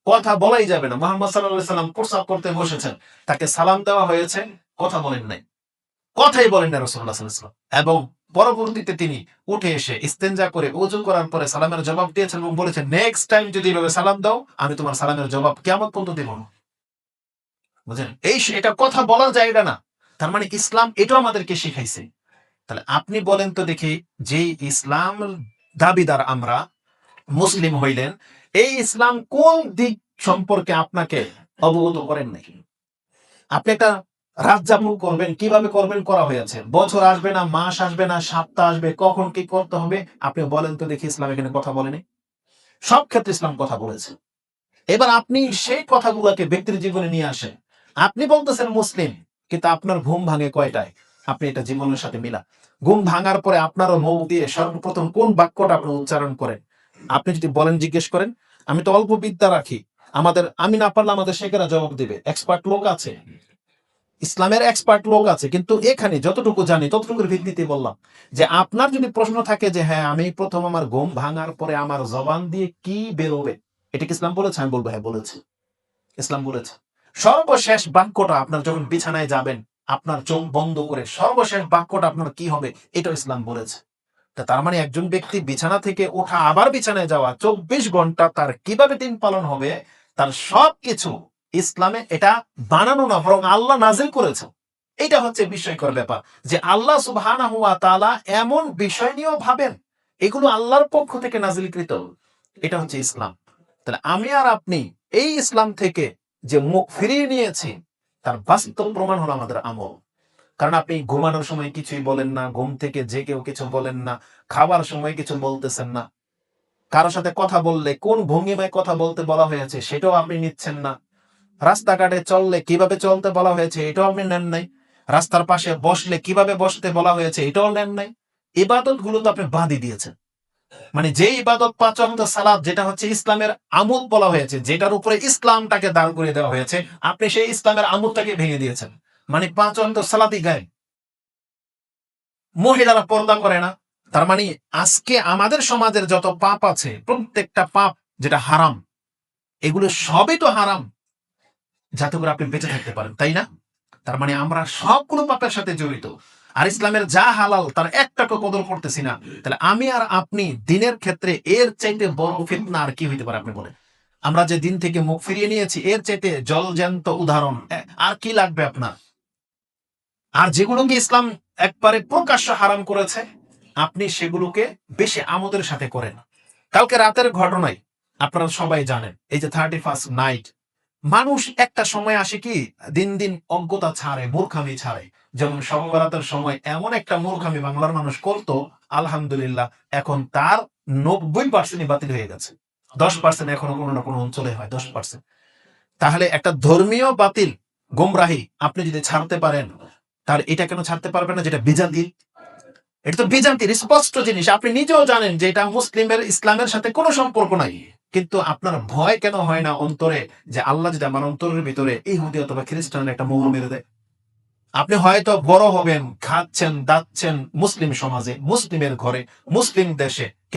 কথা বলাই যাবে না। মুহাম্মদ সাল্লাল্লাহু আলাইহি সাল্লাম প্রস্রাব করতে বসেছেন, তাকে সালাম দেওয়া হয়েছে, কথা বলেন নাই, কথাই বলেন না রাসূলুল্লাহ সাল্লাল্লাহু আলাইহি ওয়াসাল্লাম। এবং পরবর্তীতে তিনি উঠে এসে ইস্তেনজা করে ওযু করার পরে সালামের জবাব দিয়েছেন এবং বলেছেন, নেক্সট টাইম যদি এভাবে সালাম দাও, আমি তোমার সালামের জবাব কিয়ামত পর্যন্ত দেব না। বুঝলেন? এটা কথা বলার জায়গা না। তার মানে ইসলাম এটাও আমাদেরকে শিখাইছে। তাহলে আপনি বলেন তো দেখি, যে ইসলাম দাবিদার আমরা, মুসলিম হইলেন, এই ইসলাম কোন দিক সম্পর্কে আপনাকে অবগত করেন নাকি? আপনি একটা রাত যাপন করবেন, কিভাবে করবেন করা হয়েছে। বছর আসবে না, মাস আসবে না, সপ্তাহ আসবে, কখন কি করতে হবে আপনি বলেন তো দেখি, ইসলাম এখানে কথা বলেনি? সব ক্ষেত্রে ইসলাম কথা বলেছে। এবার আপনি সেই কথাগুলোকে ব্যক্তির জীবনে নিয়ে আসেন। আপনি বলতেছেন মুসলিম, কিন্তু আপনার ঘুম ভাঙে কয়টায়? আপনি এটা জীবনের সাথে মিলা। ঘুম ভাঙার পরে আপনারও মুখ দিয়ে সর্বপ্রথম কোন বাক্যটা আপনি উচ্চারণ করেন? আপনি যদি বলেন, জিজ্ঞেস করেন, আমি তো অল্প বিদ্যা রাখি, আমি না পারলে আমাদের শেখেরা জবাব দিবে, এক্সপার্ট লোক আছে, ইসলামের এক্সপার্ট লোক আছে। কিন্তু এখানে যতটুকু জানি ততটুকুর ভিত্তিতে বললাম যে আপনার যদি প্রশ্ন থাকে যে হ্যাঁ, আমি প্রথম আমার ঘুম ভাঙার পরে আমার জবান দিয়ে কি বেরোবে, এটা কি ইসলাম বলেছে? আমি বলবো হ্যাঁ বলেছে, ইসলাম বলেছে। সর্বশেষ বাক্যটা আপনার যখন বিছানায় যাবেন, আপনার চোখ বন্ধ করে সর্বশেষ বাক্যটা আপনার কি হবে, এটা ইসলাম বলেছে। তার মানে একজন ব্যক্তি বিছানা থেকে ওঠা আবার বিছানায় যাওয়া 24 ঘন্টা তার কিভাবে দিন পালন হবে, তার সবকিছু ইসলামে এটা বানানো না, বরং আল্লাহ নাজিল করেছে। এটা হচ্ছে বিস্ময়কর ব্যাপার যে আল্লাহ সুবহানাহু ওয়া তাআলা এমন বিষয় নিয়েও ভাবেন, এগুলো আল্লাহর পক্ষ থেকে নাজিলকৃত। এটা হচ্ছে ইসলাম। তাহলে আমি আর আপনি এই ইসলাম থেকে যে মুখ ফিরিয়ে নিয়েছি, তার বাস্তব প্রমাণ হলো আমাদের আমল। কারণ আপনি ঘুমানোর সময় কিছুই বলেন না, ঘুম থেকে জেগেও কিছু বলেন না, খাবার সময় কিছু বলতেছেন না, কারোর সাথে কথা বললে কোন ভঙ্গিমায় কথা বলতে বলা হয়েছে সেটাও আপনি নিচ্ছেন না, রাস্তাঘাটে চললে কিভাবে চলতে বলা হয়েছে এটাও আপনি নেন নাই, রাস্তার পাশে বসলে কিভাবে বসতে বলা হয়েছে এটাও নেন নাই। ইবাদত গুলো তো আপনি বাদই দিয়েছেন। মানে যে ইবাদত ৫ ওয়াক্ত সালাত, যেটা হচ্ছে ইসলামের আমল বলা হয়েছে, যেটার উপরে ইসলামটাকে দাঁড় করে দেওয়া হয়েছে, আপনি সেই ইসলামের আমলটাকে ভেঙে দিয়েছেন। মানে ৫ ওয়াক্ত সালাতই গায়েব। মহিলারা পর্দা করে না। তার মানে আজকে আমাদের সমাজের যত পাপ আছে, প্রত্যেকটা পাপ যেটা হারাম, এগুলো সবই তো হারাম যাতে করে আপনি বেঁচে থাকতে পারেন, তাই না? তার মানে আমরা সবগুলো পাপের সাথে জড়িত। আর ইসলামের যা হালাল তার একটাকে কদর করতেছি না। তাহলে আমি আর আপনি দিনের ক্ষেত্রে এর চাইতে বড় ফিতনা আর কি হইতে পারে আপনি বলেন? আমরা যে দিন থেকে মুখ ফিরিয়ে নিয়েছি, এর চাইতে জলজ্যান্ত উদাহরণ আর কি লাগবে আপনার? আর যেগুলোকে ইসলাম একবারে প্রকাশ্য হারাম করেছে, আপনি সেগুলোকে বেশি আমোদের সাথে করেন। কালকে রাতের ঘটনায় আপনারা সবাই জানেন, এই যে 31st নাইট, মানুষ একটা সময় আসে কি দিন দিন অজ্ঞতা ছাড়ে, মূর্খামি ছাড়ে। যেমন শবে বরাতের সময় এমন একটা মূর্খামি বাংলার মানুষ করতো, আলহামদুলিল্লাহ এখন তার 90% বাতিল হয়ে গেছে। 10% এখনো কোনো না কোনো অঞ্চলে হয়, 10%। তাহলে একটা ধর্মীয় বাতিল, গোমরাহি আপনি যদি ছাড়তে পারেন, তাহলে এটা কেন ছাড়তে পারবেন না যেটা বিজাতি? এটা তো বিজাতির স্পষ্ট জিনিস, আপনি নিজেও জানেন যে এটা মুসলিমের ইসলামের সাথে কোনো সম্পর্ক নাই। কিন্তু আপনার ভয় কেন হয় না অন্তরে, যে আল্লাহ যদি আমার অন্তরের ভিতরে ইহুদি অথবা খ্রিস্টানের একটা মোহর মেরে দেয়? আপনি হয়তো বড় হবেন, খাচ্ছেন দাচ্ছেন মুসলিম সমাজে, মুসলিমের ঘরে, মুসলিম দেশে,